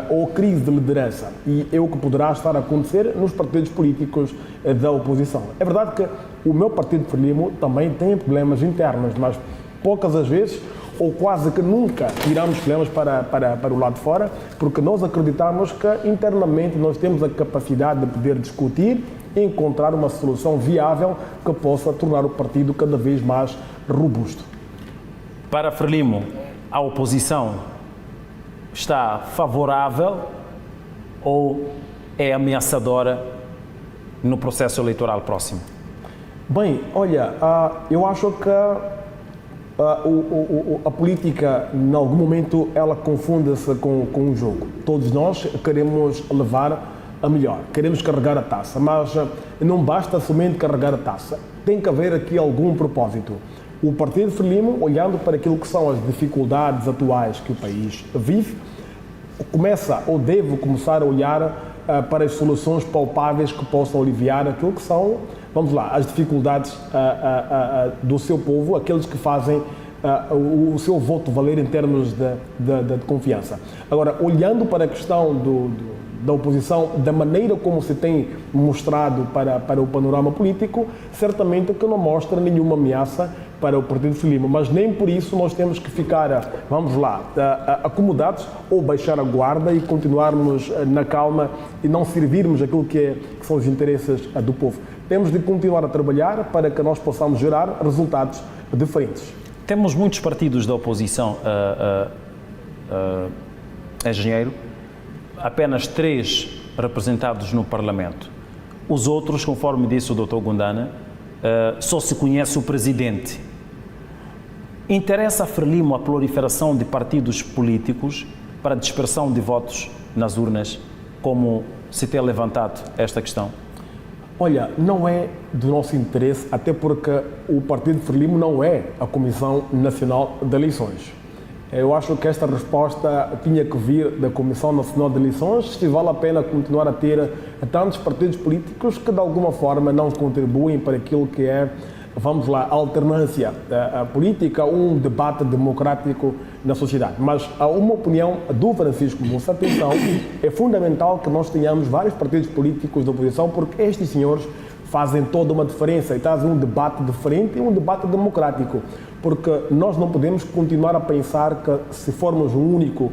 ou crise de liderança. E é o que poderá estar a acontecer nos partidos políticos da oposição. É verdade que o meu partido de Frelimo também tem problemas internos, mas poucas as vezes, ou quase que nunca, tiramos problemas para o lado de fora, porque nós acreditamos que internamente nós temos a capacidade de poder discutir e encontrar uma solução viável que possa tornar o partido cada vez mais robusto. Para Frelimo, a oposição está favorável ou é ameaçadora no processo eleitoral próximo? Bem, olha, eu acho que a política, em algum momento, ela confunde-se com o jogo. Todos nós queremos levar a melhor, queremos carregar a taça, mas não basta somente carregar a taça. Tem que haver aqui algum propósito. O Partido Frelimo, olhando para aquilo que são as dificuldades atuais que o país vive, começa ou deve começar a olhar para as soluções palpáveis que possam aliviar aquilo que são, vamos lá, as dificuldades do seu povo, aqueles que fazem o seu voto valer em termos de confiança. Agora, olhando para a questão da oposição, da maneira como se tem mostrado para o panorama político, certamente que não mostra nenhuma ameaça para o Partido Frelimo, mas nem por isso nós temos que ficar, vamos lá, acomodados ou baixar a guarda e continuarmos na calma e não servirmos aquilo que são os interesses do povo. Temos de continuar a trabalhar para que nós possamos gerar resultados diferentes. Temos muitos partidos da oposição, engenheiro, apenas 3 representados no Parlamento. Os outros, conforme disse o Dr. Gundana, só se conhece o presidente. Interessa a Frelimo a proliferação de partidos políticos para a dispersão de votos nas urnas, como se tem levantado esta questão? Olha, não é do nosso interesse, até porque o Partido Frelimo não é a Comissão Nacional de Eleições. Eu acho que esta resposta tinha que vir da Comissão Nacional de Eleições, se vale a pena continuar a ter tantos partidos políticos que de alguma forma não contribuem para aquilo que é, vamos lá, a alternância política, um debate democrático na sociedade. Mas há uma opinião do Francisco Moça, atenção, é fundamental que nós tenhamos vários partidos políticos da oposição, porque estes senhores fazem toda uma diferença e trazem um debate diferente e um debate democrático. Porque nós não podemos continuar a pensar que se formos um único,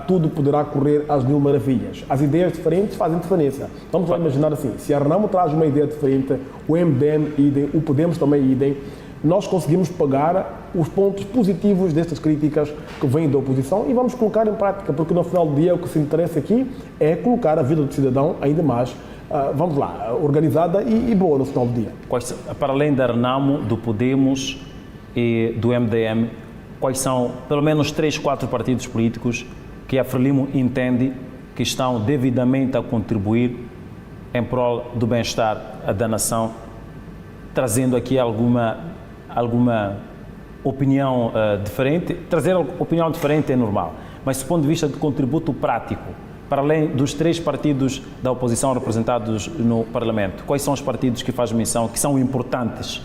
tudo poderá correr às mil maravilhas. As ideias diferentes fazem diferença. Vamos lá imaginar assim, se a Renamo traz uma ideia diferente, o MDM idem, o Podemos também idem, nós conseguimos pagar os pontos positivos destas críticas que vêm da oposição e vamos colocar em prática, porque no final do dia o que se interessa aqui é colocar a vida do cidadão ainda mais, vamos lá, organizada e boa no final do dia. Para além da Renamo, do Podemos e do MDM, quais são pelo menos 3, 4 partidos políticos que a Frelimo entende que estão devidamente a contribuir em prol do bem-estar da nação, trazendo aqui alguma opinião diferente. Trazer opinião diferente é normal, mas do ponto de vista de contributo prático, para além dos 3 partidos da oposição representados no Parlamento, quais são os partidos que fazem menção, que são importantes?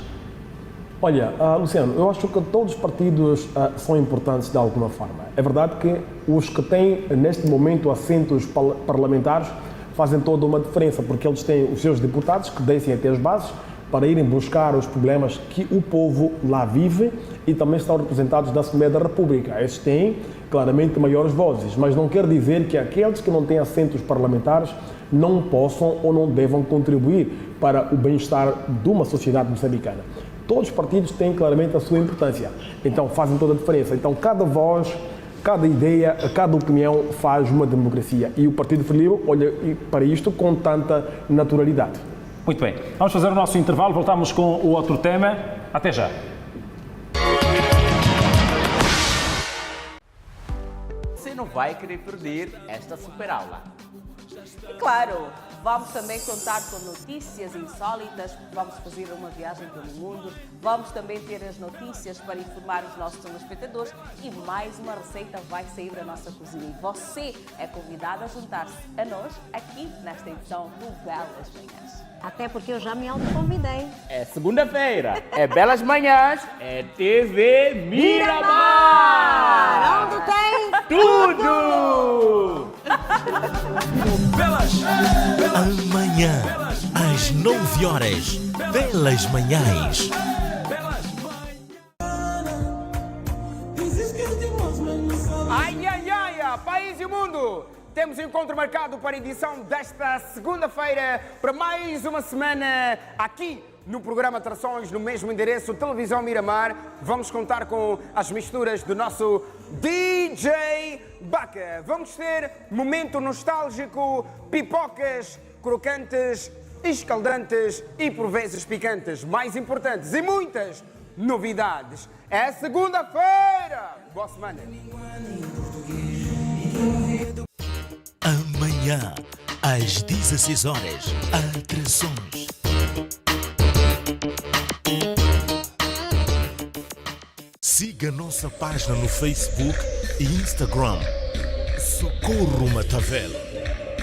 Olha, Luciano, eu acho que todos os partidos são importantes de alguma forma. É verdade que os que têm, neste momento, assentos parlamentares fazem toda uma diferença, porque eles têm os seus deputados que descem até as bases para irem buscar os problemas que o povo lá vive e também estão representados da Assembleia da República. Esses têm, claramente, maiores vozes, mas não quer dizer que aqueles que não têm assentos parlamentares não possam ou não devam contribuir para o bem-estar de uma sociedade moçambicana. Todos os partidos têm claramente a sua importância, então fazem toda a diferença. Então cada voz, cada ideia, cada opinião faz uma democracia e o Partido Frelimo olha para isto com tanta naturalidade. Muito bem, vamos fazer o nosso intervalo, voltamos com o outro tema. Até já. Você não vai querer perder esta super aula. E claro, vamos também contar com notícias insólitas, vamos fazer uma viagem pelo mundo, vamos também ter as notícias para informar os nossos telespectadores e mais uma receita vai sair da nossa cozinha. E você é convidado a juntar-se a nós aqui nesta edição do Belas Manhãs. Até porque eu já me autoconvidei. É segunda-feira, é Belas Manhãs, é TV Miramar! Onde tem tudo! Amanhã, às 9 horas, Belas Manhãs. Ai, ai, ai, país e mundo! Temos um encontro marcado para a edição desta segunda-feira, para mais uma semana aqui no programa Atrações, no mesmo endereço, Televisão Miramar. Vamos contar com as misturas do nosso DJ Baca. Vamos ter momento nostálgico, pipocas crocantes, escaldantes e por vezes picantes. Mais importantes e muitas novidades. É segunda-feira! Boa semana! Amanhã, às 16 horas, Atrações. Siga nossa página no Facebook e Instagram. Socorro Matavel.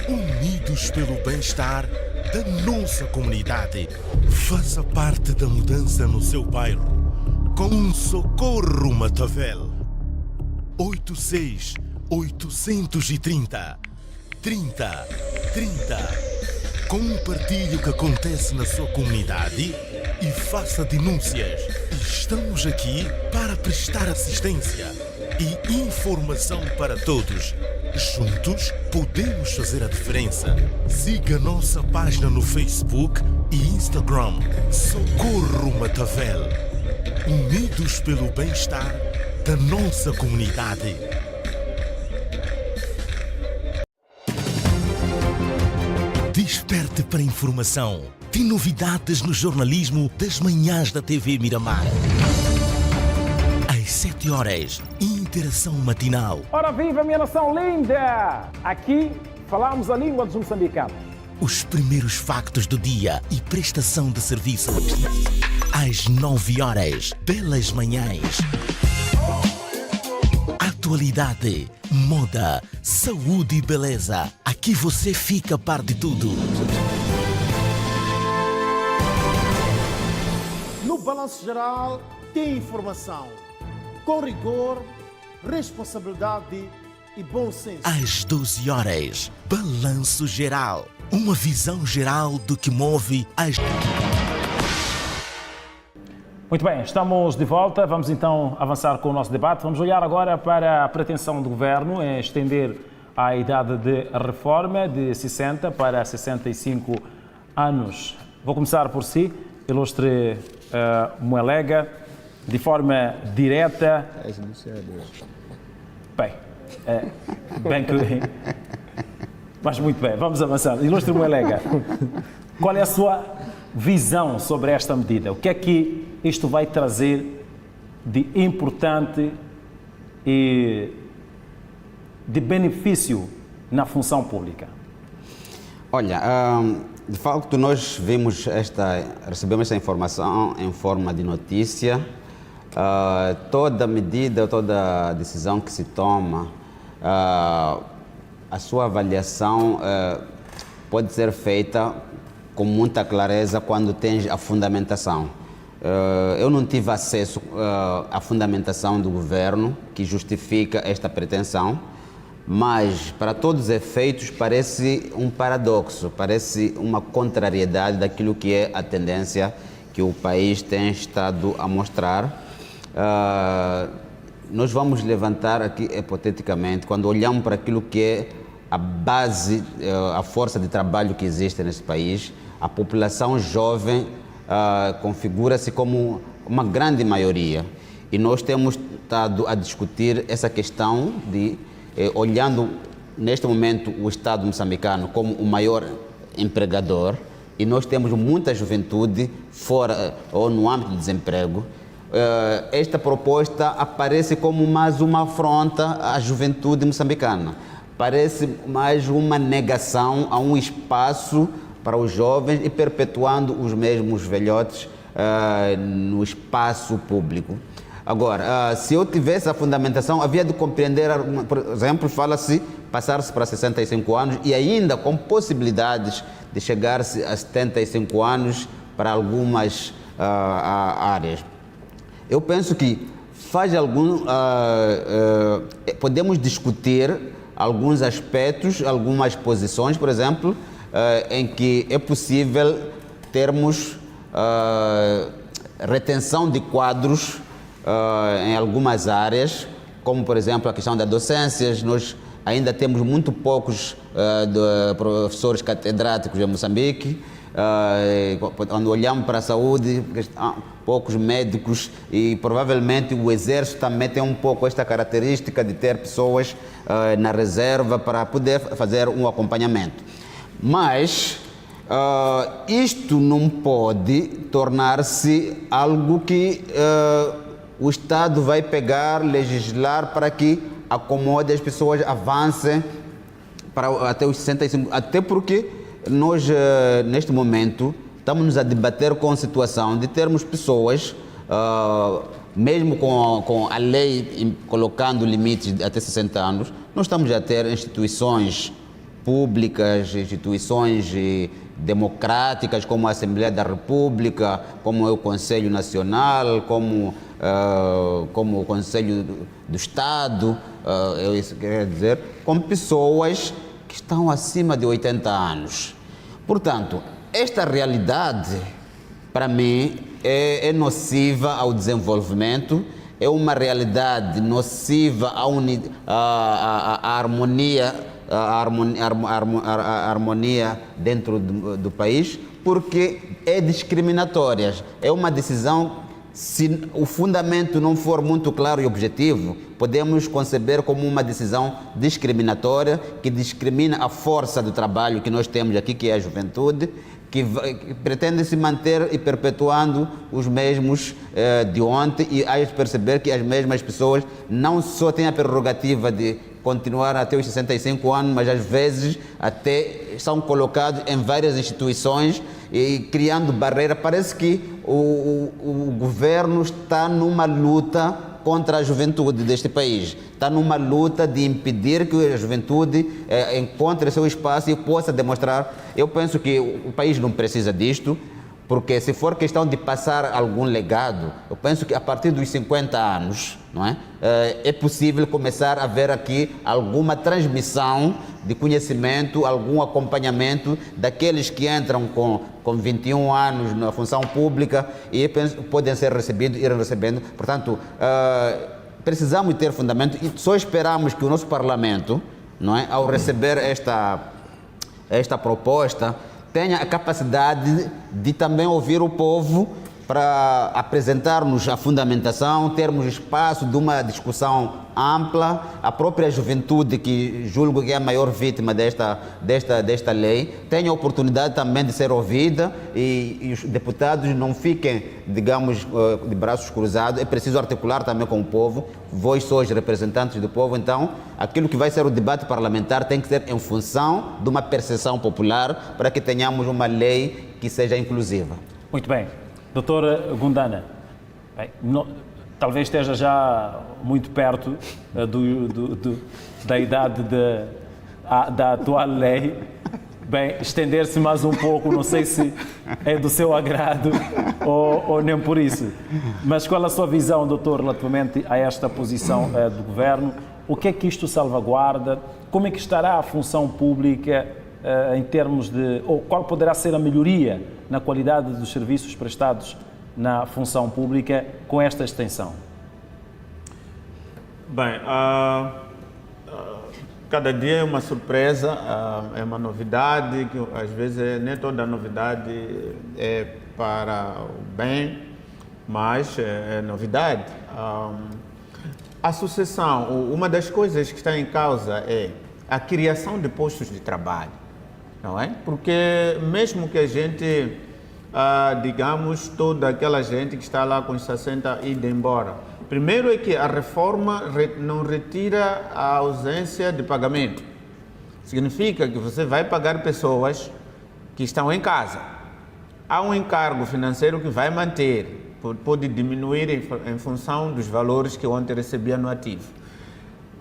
Unidos pelo bem-estar da nossa comunidade. Faça parte da mudança no seu bairro. Com Socorro Matavel. 86-830. 3030. Compartilhe o que acontece na sua comunidade e faça denúncias. Estamos aqui para prestar assistência e informação para todos. Juntos podemos fazer a diferença. Siga nossa página no Facebook e Instagram. Socorro Matavel. Unidos pelo bem-estar da nossa comunidade. Desperte para a informação. Tem novidades no jornalismo das manhãs da TV Miramar. Às 7 horas, interação matinal. Ora viva, minha nação linda! Aqui falamos a língua dos moçambicanos. Os primeiros factos do dia e prestação de serviços. Às 9 horas, Belas Manhãs. Atualidade, moda, saúde e beleza. Aqui você fica a par de tudo. No Balanço Geral tem informação, com rigor, responsabilidade e bom senso. Às 12 horas, Balanço Geral. Uma visão geral do que move as... Muito bem, estamos de volta. Vamos então avançar com o nosso debate. Vamos olhar agora para a pretensão do Governo em estender a idade de reforma de 60 para 65 anos. Vou começar por si, ilustre Muelega, de forma direta. Bem que... Mas muito bem, vamos avançar. Ilustre Muelega, qual é a sua visão sobre esta medida? O que é que isto vai trazer de importante e de benefício na função pública? Olha, de facto nós recebemos esta informação em forma de notícia. Toda medida, toda decisão que se toma, a sua avaliação pode ser feita com muita clareza quando tens a fundamentação. Eu não tive acesso à fundamentação do governo que justifica esta pretensão, mas para todos os efeitos parece um paradoxo, parece uma contrariedade daquilo que é a tendência que o país tem estado a mostrar. Nós vamos levantar aqui, hipoteticamente, quando olhamos para aquilo que é a base, a força de trabalho que existe nesse país, a população jovem configura-se como uma grande maioria. E nós temos estado a discutir essa questão de, olhando neste momento o Estado moçambicano como o maior empregador, e nós temos muita juventude fora ou no âmbito do desemprego. Esta proposta aparece como mais uma afronta à juventude moçambicana. Parece mais uma negação a um espaço para os jovens e perpetuando os mesmos velhotes no espaço público. Agora, se eu tivesse a fundamentação, havia de compreender, por exemplo, fala-se passar-se para 65 anos e ainda com possibilidades de chegar-se a 75 anos para algumas áreas. Eu penso que podemos discutir alguns aspectos, algumas posições, por exemplo, em que é possível termos retenção de quadros em algumas áreas, como, por exemplo, a questão das docências. Nós ainda temos muito poucos professores catedráticos em Moçambique. Quando olhamos para a saúde, poucos médicos, e provavelmente o Exército também tem um pouco esta característica de ter pessoas na reserva para poder fazer um acompanhamento. Mas isto não pode tornar-se algo que o Estado vai pegar, legislar para que acomode as pessoas, avancem até os 65, até porque nós, neste momento, estamos a debater com a situação de termos pessoas, mesmo com a lei colocando limites de até 60 anos, nós estamos a ter instituições públicas, instituições democráticas, como a Assembleia da República, como é o Conselho Nacional, como o Conselho do Estado, isso quer dizer, com pessoas que estão acima de 80 anos. Portanto, esta realidade, para mim, é nociva ao desenvolvimento, é uma realidade nociva à harmonia, a harmonia dentro do país, porque é discriminatória. É uma decisão, se o fundamento não for muito claro e objetivo, podemos conceber como uma decisão discriminatória, que discrimina a força do trabalho que nós temos aqui, que é a juventude, que pretende se manter e perpetuando os mesmos de ontem, e aí perceber que as mesmas pessoas não só têm a prerrogativa de continuar até os 65 anos, mas às vezes até são colocados em várias instituições e criando barreira. Parece que o governo está numa luta contra a juventude deste país. Está numa luta de impedir que a juventude encontre seu espaço e possa demonstrar. Eu penso que o país não precisa disto, porque se for questão de passar algum legado, eu penso que a partir dos 50 anos, não é? É possível começar a ver aqui alguma transmissão de conhecimento, algum acompanhamento daqueles que entram com 21 anos na função pública e podem ser recebidos e ir recebendo. Portanto, precisamos ter fundamento e só esperamos que o nosso Parlamento, não é, ao receber esta proposta, tenha a capacidade de também ouvir o povo para apresentar-nos a fundamentação, termos espaço de uma discussão ampla, a própria juventude, que julgo que é a maior vítima desta lei, tenha a oportunidade também de ser ouvida e os deputados não fiquem, digamos, de braços cruzados. É preciso articular também com o povo, vós sois representantes do povo, então aquilo que vai ser o debate parlamentar tem que ser em função de uma percepção popular para que tenhamos uma lei que seja inclusiva. Muito bem. Doutora Gundana, bem, talvez esteja já muito perto da idade da atual lei. Bem, estender-se mais um pouco, não sei se é do seu agrado ou nem por isso. Mas qual a sua visão, doutor, relativamente a esta posição do Governo? O que é que isto salvaguarda? Como é que estará a função pública em termos de... ou qual poderá ser a melhoria na qualidade dos serviços prestados na função pública com esta extensão? Bem, cada dia é uma surpresa, é uma novidade, que às vezes nem toda novidade é para o bem, mas é novidade. A sucessão, uma das coisas que está em causa é a criação de postos de trabalho, não é? Porque mesmo que a gente, digamos, toda aquela gente que está lá com os 60 indo embora, primeiro é que a reforma não retira a ausência de pagamento. Significa que você vai pagar pessoas que estão em casa. Há um encargo financeiro que vai manter, pode diminuir em função dos valores que ontem recebia no ativo.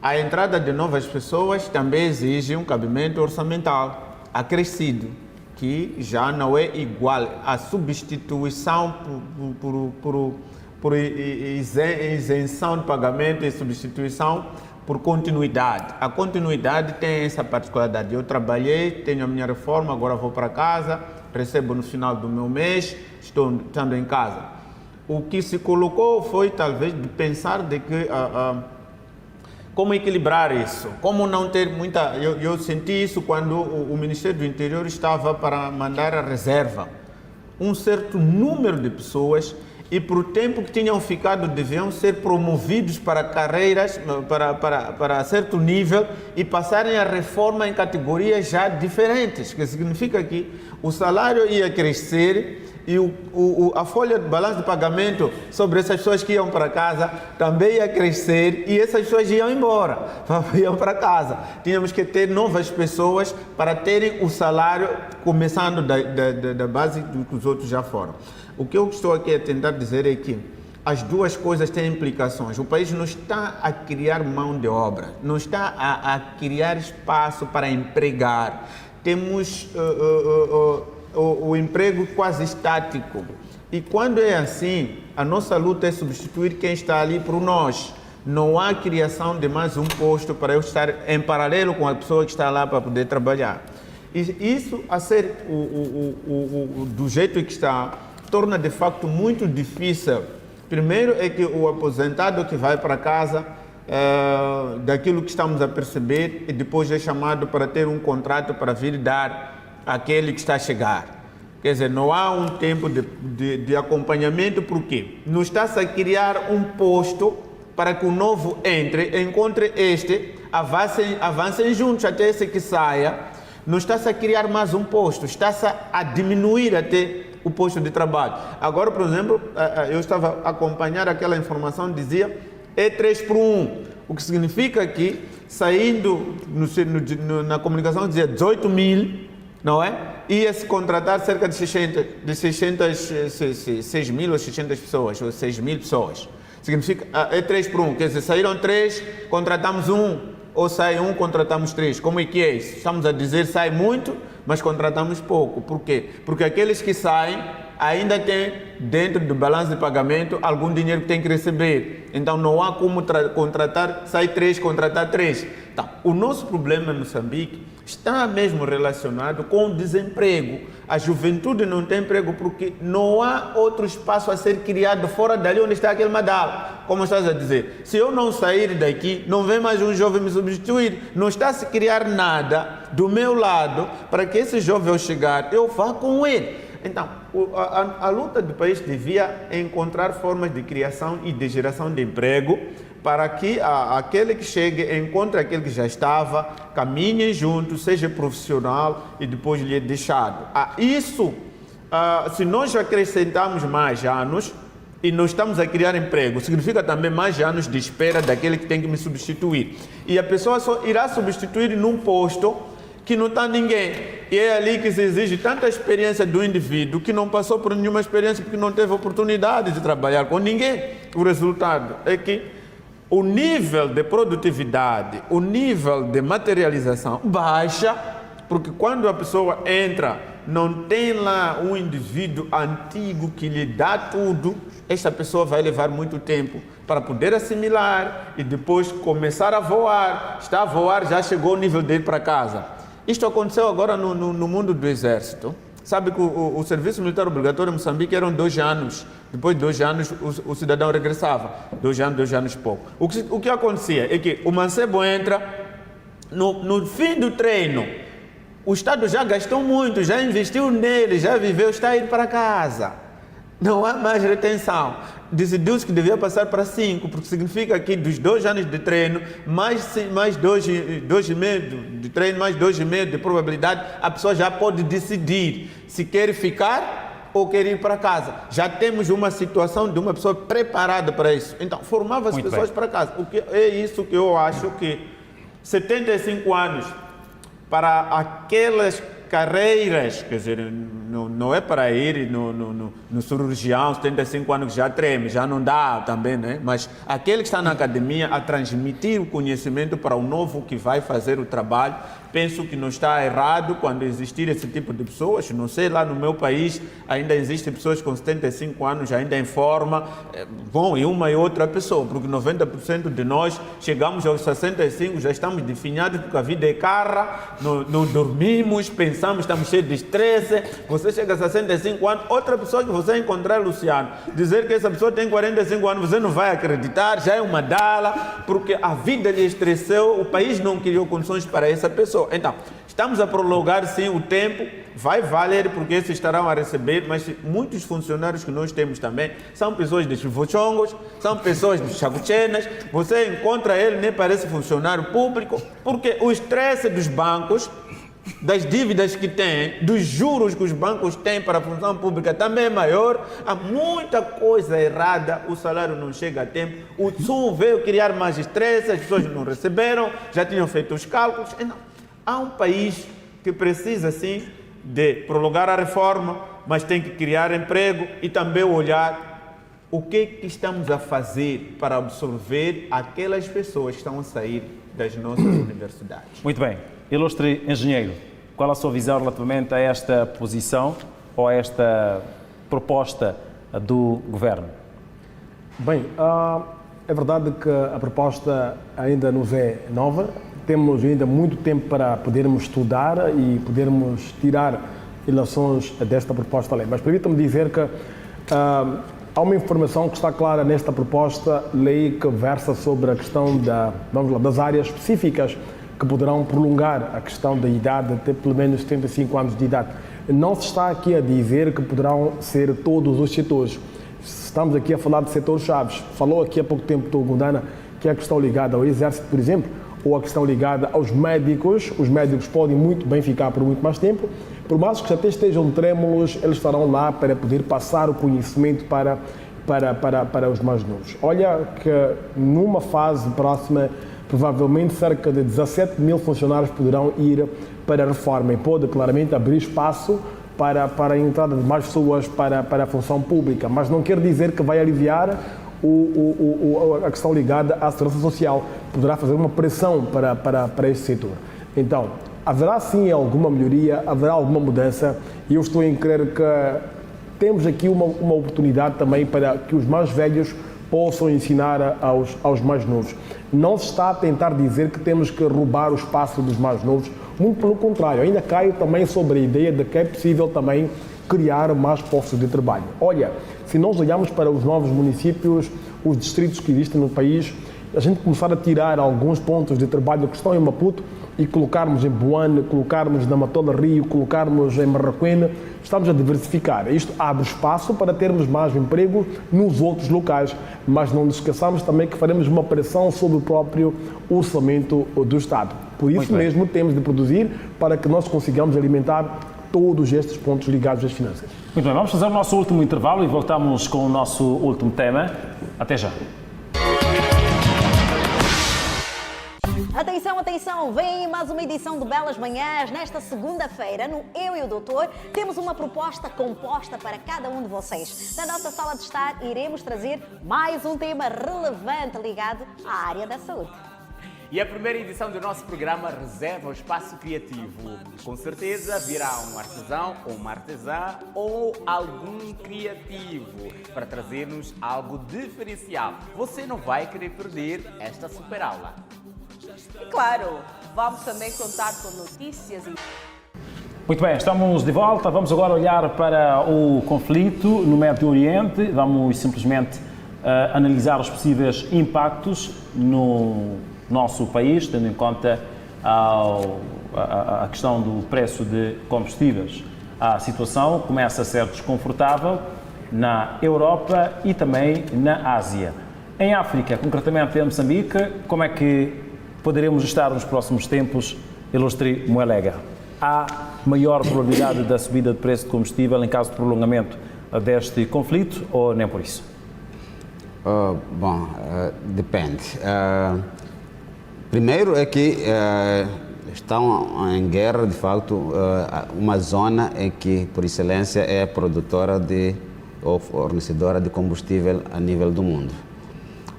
A entrada de novas pessoas também exige um cabimento orçamental acrescido, que já não é igual à substituição por isenção de pagamento e substituição por continuidade. A continuidade tem essa particularidade. Eu trabalhei, tenho a minha reforma, agora vou para casa, recebo no final do meu mês, estou estando em casa. O que se colocou foi talvez de pensar de que como equilibrar isso, como não ter muita... Eu senti isso quando o Ministério do Interior estava para mandar a reserva. Um certo número de pessoas e por o tempo que tinham ficado deviam ser promovidos para carreiras, para certo nível e passarem a reforma em categorias já diferentes, que significa que o salário ia crescer e a folha de balanço de pagamento sobre essas pessoas que iam para casa também ia crescer e essas pessoas iam embora, iam para casa. Tínhamos que ter novas pessoas para terem o salário começando da base do que os outros já foram. O que eu estou aqui a tentar dizer é que as duas coisas têm implicações. O país não está a criar mão de obra, não está a criar espaço para empregar. Temos o emprego quase estático. E quando é assim, a nossa luta é substituir quem está ali por nós. Não há criação de mais um posto para eu estar em paralelo com a pessoa que está lá para poder trabalhar. E isso, a ser do jeito que está, torna de facto muito difícil. Primeiro é que o aposentado que vai para casa, daquilo que estamos a perceber, e depois é chamado para ter um contrato para vir dar àquele que está a chegar. Quer dizer, não há um tempo de acompanhamento, por quê? Não está-se a criar um posto para que o novo entre, encontre este, avancem juntos até esse que saia. Não está-se a criar mais um posto, está-se a diminuir até o posto de trabalho. Agora, por exemplo, eu estava a acompanhar aquela informação, dizia é 3 por 1, o que significa que saindo na comunicação dizia 18 mil, não é? Ia-se contratar cerca de 6 mil ou 600 pessoas, ou 6 mil pessoas. Significa, é 3 por 1, quer dizer, saíram 3, contratamos 1, ou sai 1, contratamos 3. Como é que é isso? Estamos a dizer sai muito, mas contratamos pouco. Por quê? Porque aqueles que saem ainda têm dentro do balanço de pagamento algum dinheiro que tem que receber. Então não há como contratar, sai 3, contratar 3. Então, o nosso problema em Moçambique está mesmo relacionado com o desemprego. A juventude não tem emprego porque não há outro espaço a ser criado fora dali onde está aquele madal. Como estás a dizer, se eu não sair daqui, não vem mais um jovem me substituir. Não está a se criar nada do meu lado para que esse jovem ao chegar, eu vá com ele. Então, a luta do país devia encontrar formas de criação e de geração de emprego para que aquele que chegue encontre aquele que já estava, caminhem juntos, seja profissional e depois lhe é deixado. Isso, se nós acrescentarmos mais anos e não estamos a criar emprego, significa também mais anos de espera daquele que tem que me substituir. E a pessoa só irá substituir num posto que não está ninguém. E é ali que se exige tanta experiência do indivíduo que não passou por nenhuma experiência porque não teve oportunidade de trabalhar com ninguém. O resultado é que o nível de produtividade, o nível de materialização baixa, porque quando a pessoa entra, não tem lá um indivíduo antigo que lhe dá tudo, esta pessoa vai levar muito tempo para poder assimilar e depois começar a voar. Está a voar, já chegou o nível de ir para casa. Isto aconteceu agora no mundo do exército. Sabe que o serviço militar obrigatório em Moçambique eram 2 anos. Depois de 2 anos, o cidadão regressava. 2 anos e pouco. O que acontecia é que o mancebo entra, no fim do treino, o Estado já gastou muito, já investiu nele, já viveu, está a ir para casa. Não há mais retenção. Decidiu-se que devia passar para 5, porque significa que dos 2 anos de treino, mais 2,5 de treino, mais 2,5 de probabilidade, a pessoa já pode decidir se quer ficar ou quer ir para casa. Já temos uma situação de uma pessoa preparada para isso. Então, formava as pessoas para casa. É isso que eu acho que 75 anos para aquelas carreiras, quer dizer, não é para ir no cirurgião, 75 anos que já treme, já não dá também, né? Mas aquele que está na academia a transmitir o conhecimento para o novo que vai fazer o trabalho, penso que não está errado quando existir esse tipo de pessoas. Não sei, lá no meu país ainda existem pessoas com 75 anos ainda em forma, bom, e uma e outra pessoa, porque 90% de nós chegamos aos 65, já estamos definhados porque a vida é cara, não dormimos, pensamos, estamos cheios de estresse. Você chega a 65 anos, outra pessoa que você encontrar, Luciano, dizer que essa pessoa tem 45 anos, você não vai acreditar, já é uma dala, porque a vida lhe estressou, o país não criou condições para essa pessoa. Então, estamos a prolongar sim o tempo, vai valer porque esses estarão a receber, mas muitos funcionários que nós temos também são pessoas de chivochongos, são pessoas de chaguchenas, você encontra ele, nem parece funcionário público, porque o estresse dos bancos, das dívidas que têm, dos juros que os bancos têm para a função pública também é maior, há muita coisa errada, o salário não chega a tempo, o Sul veio criar mais estresse, as pessoas não receberam, já tinham feito os cálculos. Então, há um país que precisa sim de prolongar a reforma, mas tem que criar emprego e também olhar o que estamos a fazer para absorver aquelas pessoas que estão a sair das nossas universidades. Muito bem. Ilustre engenheiro, qual a sua visão relativamente a esta posição ou a esta proposta do Governo? Bem, é verdade que a proposta ainda nos é nova, temos ainda muito tempo para podermos estudar e podermos tirar ilações desta proposta de lei, mas permita-me dizer que há uma informação que está clara nesta proposta de lei que versa sobre a questão das áreas específicas que poderão prolongar a questão da idade até pelo menos 75 anos de idade. Não se está aqui a dizer que poderão ser todos os setores. Estamos aqui a falar de setores chaves. Falou aqui há pouco tempo o Gundana que é a questão ligada ao Exército, por exemplo, ou a questão ligada aos médicos. Os médicos podem muito bem ficar por muito mais tempo, por mais que até estejam trêmulos, eles estarão lá para poder passar o conhecimento para os mais novos. Olha que numa fase próxima, provavelmente cerca de 17 mil funcionários poderão ir para a reforma e pode claramente abrir espaço para a entrada de mais pessoas para a função pública, mas não quer dizer que vai aliviar a questão ligada à segurança social, poderá fazer uma pressão para esse setor. Então, haverá sim alguma melhoria, haverá alguma mudança e eu estou em crer que temos aqui uma oportunidade também para que os mais velhos possam ensinar aos mais novos. Não se está a tentar dizer que temos que roubar o espaço dos mais novos, muito pelo contrário, ainda caio também sobre a ideia de que é possível também criar mais postos de trabalho. Olha, se nós olharmos para os novos municípios, os distritos que existem no país, a gente começar a tirar alguns pontos de trabalho que estão em Maputo e colocarmos em Boane, colocarmos na Matola Rio, colocarmos em Marraquene, estamos a diversificar. Isto abre espaço para termos mais emprego nos outros locais, mas não nos esqueçamos também que faremos uma pressão sobre o próprio orçamento do Estado. Por isso mesmo temos de produzir para que nós consigamos alimentar todos estes pontos ligados às finanças. Muito bem, vamos fazer o nosso último intervalo e voltamos com o nosso último tema. Até já. Atenção, atenção, vem mais uma edição do Belas Manhãs. Nesta segunda-feira, no Eu e o Doutor, temos uma proposta composta para cada um de vocês. Na nossa sala de estar, iremos trazer mais um tema relevante ligado à área da saúde. E a primeira edição do nosso programa reserva o espaço criativo. Com certeza virá um artesão ou uma artesã ou algum criativo para trazer-nos algo diferencial. Você não vai querer perder esta super aula. E claro, vamos também contar com notícias e... Muito bem, estamos de volta. Vamos agora olhar para o conflito no Médio Oriente. Vamos simplesmente analisar os possíveis impactos no nosso país, tendo em conta a questão do preço de combustíveis. A situação começa a ser desconfortável na Europa e também na Ásia. Em África, concretamente em Moçambique, como é que poderemos estar nos próximos tempos, ilustre Moelega? Há maior probabilidade da subida de preço de combustível em caso de prolongamento deste conflito ou nem por isso? Depende. Primeiro é que estão em guerra, de facto, uma zona em que, por excelência, é produtora ou fornecedora de combustível a nível do mundo.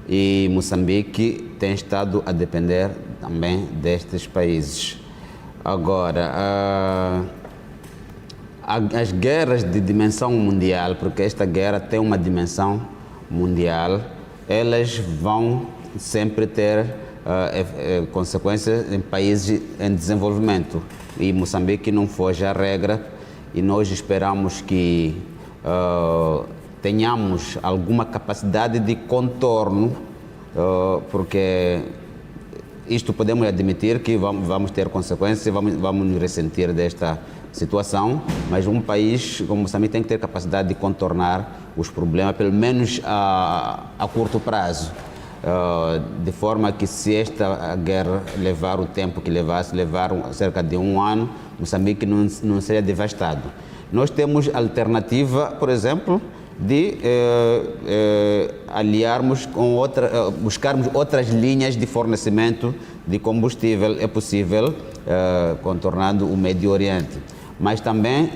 E Moçambique tem estado a depender também destes países. Agora, as guerras de dimensão mundial, porque esta guerra tem uma dimensão mundial, elas vão sempre ter consequências em países em desenvolvimento, e Moçambique não foge à regra, e nós esperamos que tenhamos alguma capacidade de contorno, porque isto podemos admitir que vamos ter consequências, vamos nos ressentir desta situação, mas um país como Moçambique tem que ter capacidade de contornar os problemas, pelo menos a curto prazo. De forma que, se esta guerra levar o tempo que levar cerca de um ano, Moçambique não seria devastado. Nós temos alternativa, por exemplo, de aliarmos com buscarmos outras linhas de fornecimento de combustível. É possível, contornando o Médio Oriente. Mas também,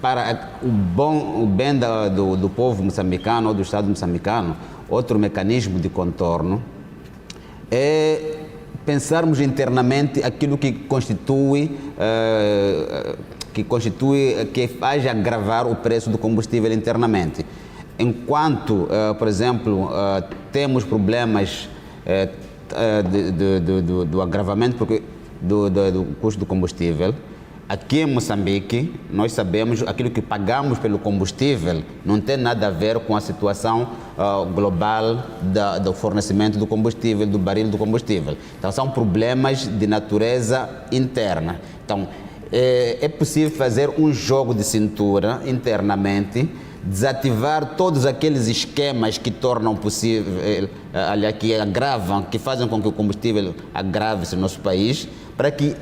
para o bem do povo moçambicano ou do Estado moçambicano, outro mecanismo de contorno é pensarmos internamente aquilo que faz agravar o preço do combustível internamente. Enquanto, por exemplo, temos problemas do agravamento do custo do combustível, aqui em Moçambique, nós sabemos aquilo que pagamos pelo combustível não tem nada a ver com a situação global do fornecimento do combustível, do barril do combustível. Então, são problemas de natureza interna. Então, é possível fazer um jogo de cintura internamente, desativar todos aqueles esquemas que tornam possível, que agravam, que fazem com que o combustível agrave-se no nosso país, para que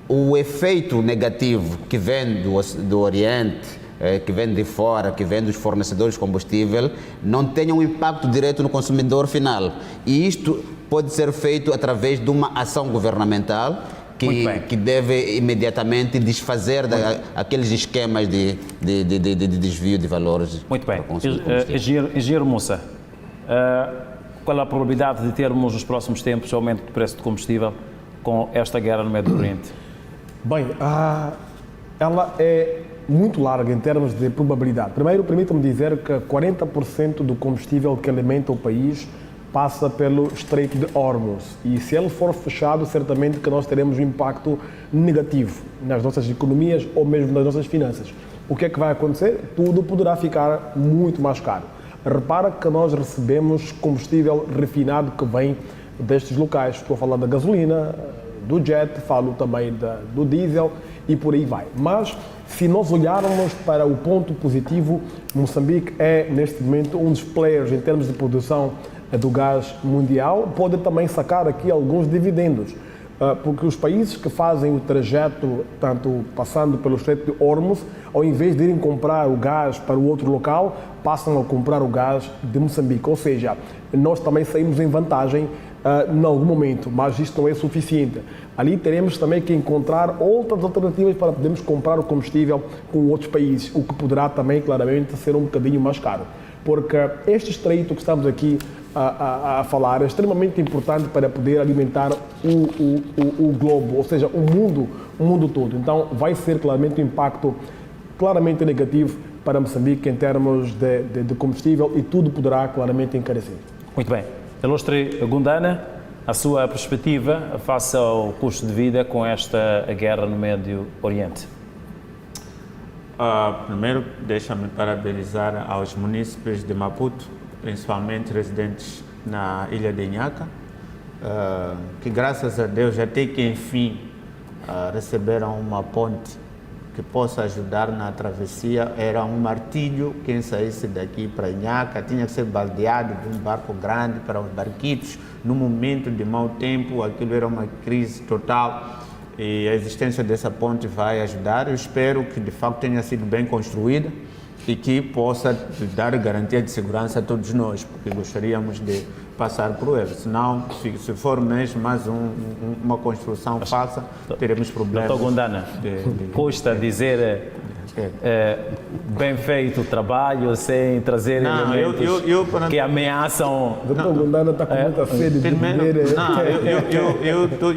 o efeito negativo que vem do Oriente, que vem de fora, que vem dos fornecedores de combustível, não tenha um impacto direto no consumidor final. E isto pode ser feito através de uma ação governamental que deve imediatamente desfazer aqueles esquemas de desvio de valores. Muito bem. Engenheiro Moussa, qual é a probabilidade de termos nos próximos tempos aumento do preço de combustível com esta guerra no Médio Oriente? Bem, ela é muito larga em termos de probabilidade. Primeiro, permita-me dizer que 40% do combustível que alimenta o país passa pelo Estreito de Hormuz, e se ele for fechado, certamente que nós teremos um impacto negativo nas nossas economias ou mesmo nas nossas finanças. O que é que vai acontecer? Tudo poderá ficar muito mais caro. Repara que nós recebemos combustível refinado que vem destes locais. Estou a falar da gasolina, do jet, falo também do diesel e por aí vai. Mas, se nós olharmos para o ponto positivo, Moçambique é, neste momento, um dos players em termos de produção do gás mundial, pode também sacar aqui alguns dividendos, porque os países que fazem o trajeto, tanto passando pelo Estreito de Hormuz, ao invés de irem comprar o gás para o outro local, passam a comprar o gás de Moçambique. Ou seja, nós também saímos em vantagem em algum momento, mas isto não é suficiente. Ali teremos também que encontrar outras alternativas para podermos comprar o combustível com outros países, o que poderá também, claramente, ser um bocadinho mais caro. Porque este estreito que estamos aqui a falar é extremamente importante para poder alimentar o globo, ou seja, o mundo todo. Então, vai ser claramente um impacto claramente negativo para Moçambique em termos de combustível e tudo poderá claramente encarecer. Muito bem. Ilustre Gundana, a sua perspectiva face ao custo de vida com esta guerra no Médio Oriente. Primeiro, deixa-me parabenizar aos munícipes de Maputo, principalmente residentes na ilha de Inhaca, que graças a Deus até que enfim receberam uma ponte que possa ajudar na travessia. Era um martírio quem saísse daqui para Inhaca, tinha que ser baldeado de um barco grande para os barquitos, no momento de mau tempo, aquilo era uma crise total e a existência dessa ponte vai ajudar. Eu espero que de facto tenha sido bem construída e que possa dar garantia de segurança a todos nós, porque gostaríamos de passar por ela. Senão, se for mesmo mais uma construção falsa, teremos problemas. Doutor Gundana, custa dizer bem feito o trabalho sem trazer elementos que ameaçam... Doutor Gundana está com muita sede de dizer...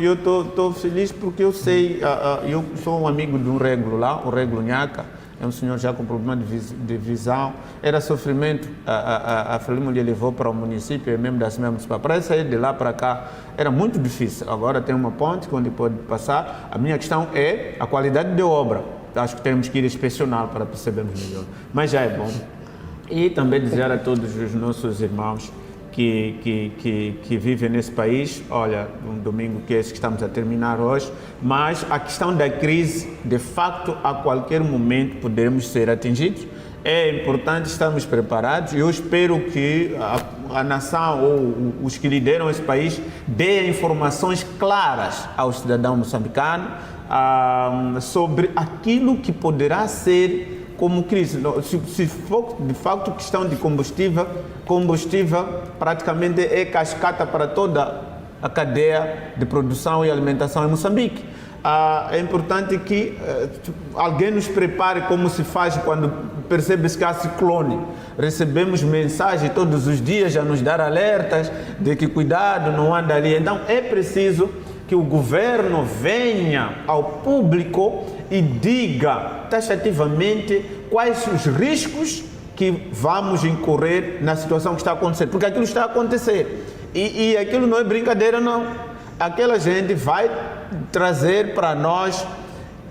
Eu estou feliz porque eu sei, eu sou um amigo de um régulo lá, o régulo Nhaca, é um senhor já com problema de visão, era sofrimento, a família lhe levou para o município, mesmo da Assembleia Municipal, para sair de lá para cá era muito difícil. Agora tem uma ponte onde pode passar. A minha questão é a qualidade de obra. Acho que temos que ir inspecionar para percebermos melhor, mas já é bom. E também dizer a todos os nossos irmãos que vivem nesse país, olha, um domingo que é esse que estamos a terminar hoje, mas a questão da crise, de facto, a qualquer momento poderemos ser atingidos. É importante estarmos preparados e eu espero que a nação ou os que lideram esse país deem informações claras ao cidadão moçambicano sobre aquilo que poderá ser como crise. Se for de facto questão de combustível praticamente é cascata para toda a cadeia de produção e alimentação em Moçambique. É importante que alguém nos prepare como se faz quando percebe-se que há ciclone. Recebemos mensagens todos os dias a nos dar alertas de que cuidado, não anda ali. Então é preciso que o governo venha ao público e diga taxativamente quais os riscos que vamos incorrer na situação que está acontecendo, porque aquilo está a acontecer e aquilo não é brincadeira não. Aquela gente vai trazer para nós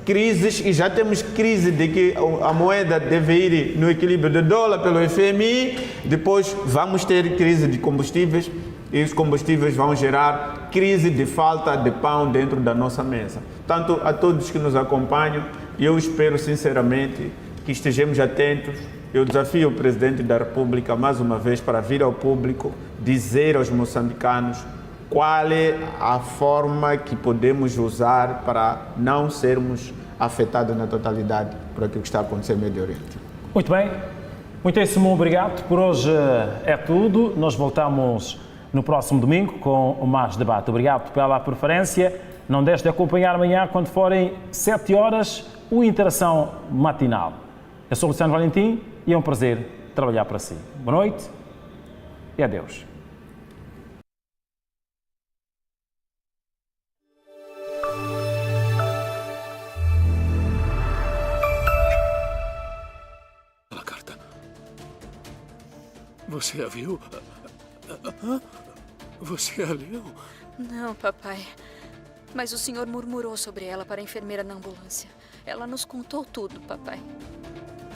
crises e já temos crise de que a moeda deve ir no equilíbrio do dólar pelo FMI, depois vamos ter crise de combustíveis e os combustíveis vão gerar crise de falta de pão dentro da nossa mesa. Portanto, a todos que nos acompanham, eu espero sinceramente que estejamos atentos. Eu desafio o Presidente da República mais uma vez para vir ao público dizer aos moçambicanos qual é a forma que podemos usar para não sermos afetados na totalidade por aquilo que está acontecendo no Médio Oriente. Muito bem, muitíssimo obrigado. Por hoje é tudo. Nós voltamos no próximo domingo com mais debate. Obrigado pela preferência. Não deixe de acompanhar amanhã, quando forem 7 horas, o Interação Matinal. Eu sou Luciano Valentim e é um prazer trabalhar para si. Boa noite e adeus. A carta. Você a viu? Você a leu? Não, papai. Mas o senhor murmurou sobre ela para a enfermeira na ambulância. Ela nos contou tudo, papai.